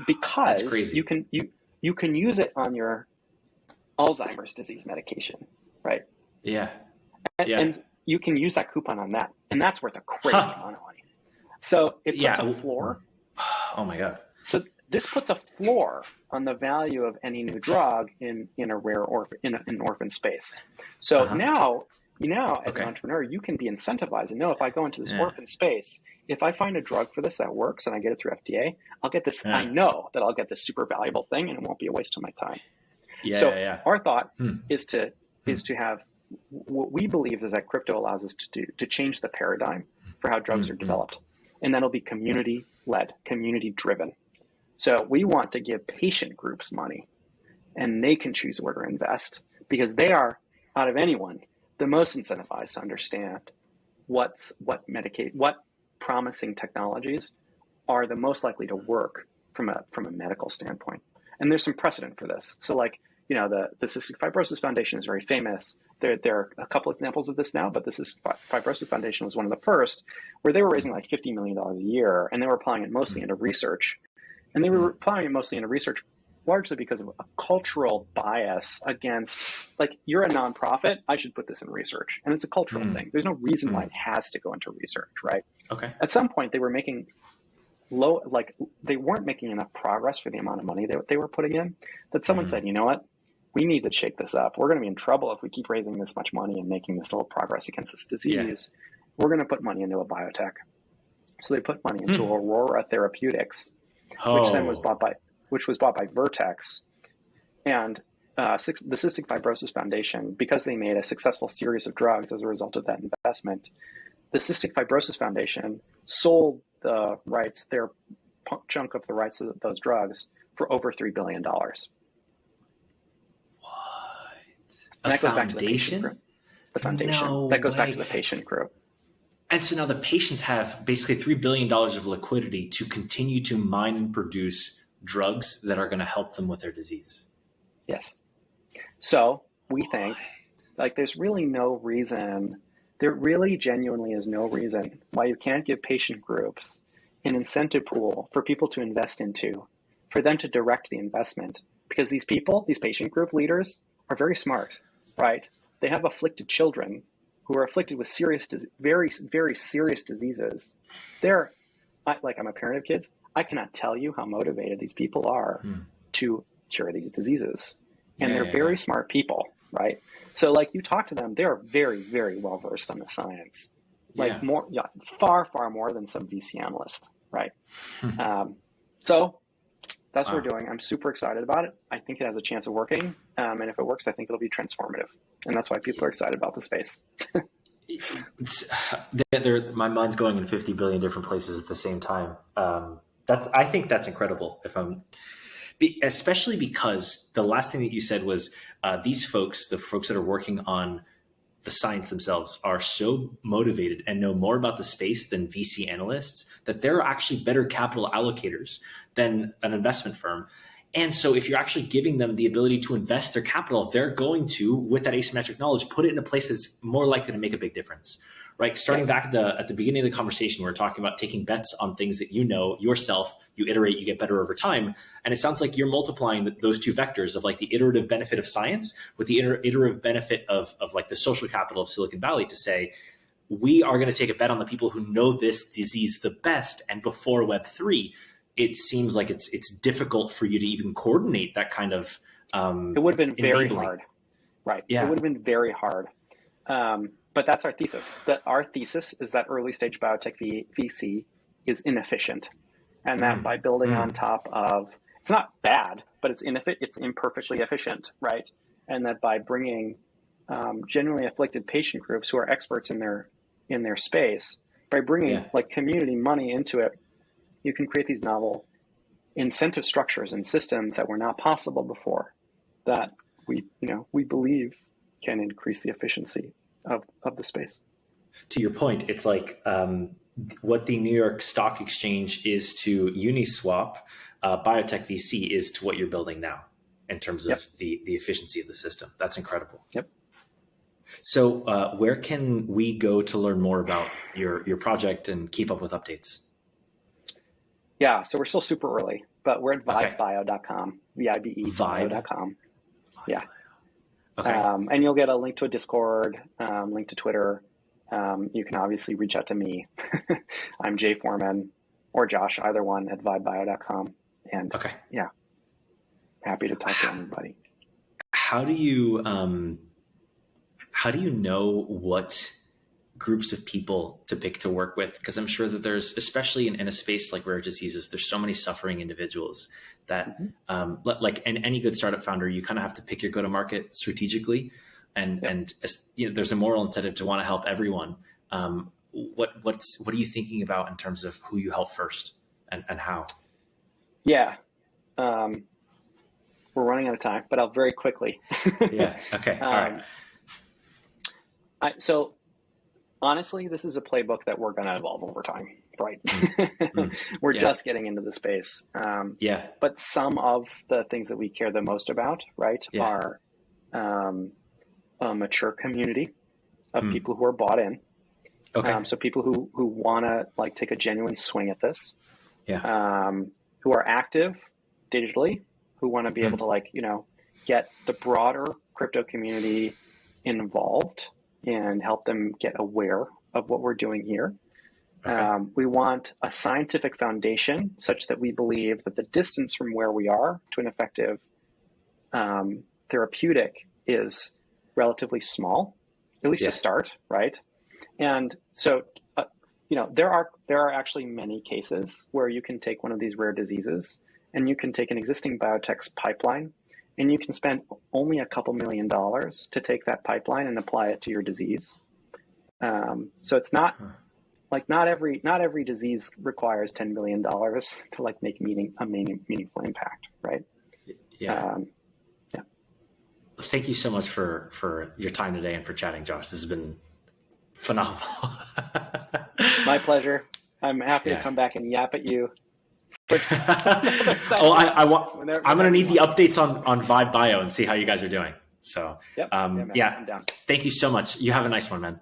B: Because
A: That's crazy.
B: you can use it on your Alzheimer's disease medication, right? And you can use that coupon on that, and that's worth a crazy amount of money. So it puts a floor.
A: Oh my God.
B: So this puts a floor on the value of any new drug in a rare in orphan space. So now as an entrepreneur, you can be incentivized and know, if I go into this orphan space, if I find a drug for this that works and I get it through FDA, I'll get this. I know that I'll get this super valuable thing, and it won't be a waste of my time. Our thought is to have what we believe is that crypto allows us to do, to change the paradigm for how drugs are developed, and that'll be community led, community driven. So we want to give patient groups money, and they can choose where to invest, because they are, out of anyone, the most incentivized to understand what promising technologies are the most likely to work from a medical standpoint. And there's some precedent for this. So, like, you know, the Cystic Fibrosis Foundation is very famous. There are a couple examples of this now, but the Cystic Fibrosis Foundation was one of the first, where they were raising like $50 million a year, and they were applying it mostly into research. And they were applying it mostly into research largely because of a cultural bias against, like, you're a nonprofit, I should put this in research. And it's a cultural thing. There's no reason why it has to go into research, right? At some point, they were making they weren't making enough progress for the amount of money they were putting in, that someone said, you know what, we need to shake this up. We're going to be in trouble if we keep raising this much money and making this little progress against this disease. We're going to put money into a biotech. So they put money into Aurora Therapeutics, which then was bought by Vertex. And the Cystic Fibrosis Foundation, because they made a successful series of drugs as a result of that investment, the Cystic Fibrosis Foundation sold the rights, their chunk of the rights of those drugs, for over $3 billion.
C: What?
B: And that goes back to the patient group. The foundation.
C: No
B: that goes
C: way.
B: back to the patient group.
A: And so now the patients have basically $3 billion of liquidity to continue to mine and produce drugs that are going to help them with their disease.
B: Yes. So we think, like, there's really no reason, there really genuinely is no reason why you can't give patient groups an incentive pool for people to invest into, for them to direct the investment. Because these people, these patient group leaders, are very smart, right? They have afflicted children who are afflicted with very, very serious diseases. I'm a parent of kids. I cannot tell you how motivated these people are to cure these diseases. And they're very smart people, right? So, like, you talk to them, they're very, very well versed on the science. Like, far, far more than some VC analyst, right? So that's what we're doing. I'm super excited about it. I think it has a chance of working. And if it works, I think it'll be transformative. And that's why people are excited about the space.
A: My mind's going in 50 billion different places at the same time. I think that's incredible. Especially because the last thing that you said was these folks, the folks that are working on the science themselves, are so motivated and know more about the space than VC analysts that they're actually better capital allocators than an investment firm. And so if you're actually giving them the ability to invest their capital, they're going to, with that asymmetric knowledge, put it in a place that's more likely to make a big difference, right? Starting
B: Yes.
A: back at the beginning of the conversation, we were talking about taking bets on things that you know yourself, you iterate, you get better over time. And it sounds like you're multiplying those two vectors of like the iterative benefit of science with the iterative benefit of like the social capital of Silicon Valley to say, we are going to take a bet on the people who know this disease the best. And before Web3, it seems like it's difficult for you to even coordinate that kind of
B: it would have been very
A: enabling.
B: hard, right?
A: Yeah.
B: It would have been very hard. But that's our thesis. That our thesis is that early stage biotech VC is inefficient, and that by building on top of, it's not bad, but it's imperfectly efficient, right? And that by bringing genuinely afflicted patient groups who are experts in their space, by bringing like community money into it, you can create these novel incentive structures and systems that were not possible before, that we believe can increase the efficiency of the space.
A: To your point, it's like what the New York Stock Exchange is to Uniswap, biotech VC is to what you're building now in terms of the efficiency of the system. That's incredible.
B: Yep.
A: So where can we go to learn more about your project and keep up with updates?
B: Yeah, so we're still super early, but we're at VibeBio.com, VibeBio.com. Yeah.
A: Okay.
B: And you'll get a link to a Discord, link to Twitter. You can obviously reach out to me. I'm Jay Foreman or Josh, either one, at VibeBio.com. And happy to talk to anybody.
A: How do you know what groups of people to pick to work with? Because I'm sure that there's, especially in a space like rare diseases, there's so many suffering individuals that like any good startup founder, you kind of have to pick your go-to-market strategically. And there's a moral incentive to want to help everyone. What are you thinking about in terms of who you help first and how?
B: Yeah. We're running out of time, but I'll very quickly.
A: Yeah. Okay. All right.
B: So honestly, this is a playbook that we're going to evolve over time, right? We're just getting into the space. But some of the things that we care the most about, right, are a mature community of people who are bought in. Okay. So people who want to like take a genuine swing at this, who are active digitally, who want to be able to like, get the broader crypto community involved and help them get aware of what we're doing here. Okay. We want a scientific foundation such that we believe that the distance from where we are to an effective therapeutic is relatively small, at least to start, right? And so, there are actually many cases where you can take one of these rare diseases and you can take an existing biotech's pipeline and you can spend only a couple $1 million to take that pipeline and apply it to your disease. So it's not like not every disease requires $10 million to like make a meaningful impact, right?
A: Yeah. Thank you so much for your time today and for chatting, Josh. This has been phenomenal.
B: My pleasure. I'm happy to come back and yap at you.
A: I'm going to need the updates on VibeBio and see how you guys are doing. So,
B: I'm down.
A: Thank you so much. You have a nice one, man.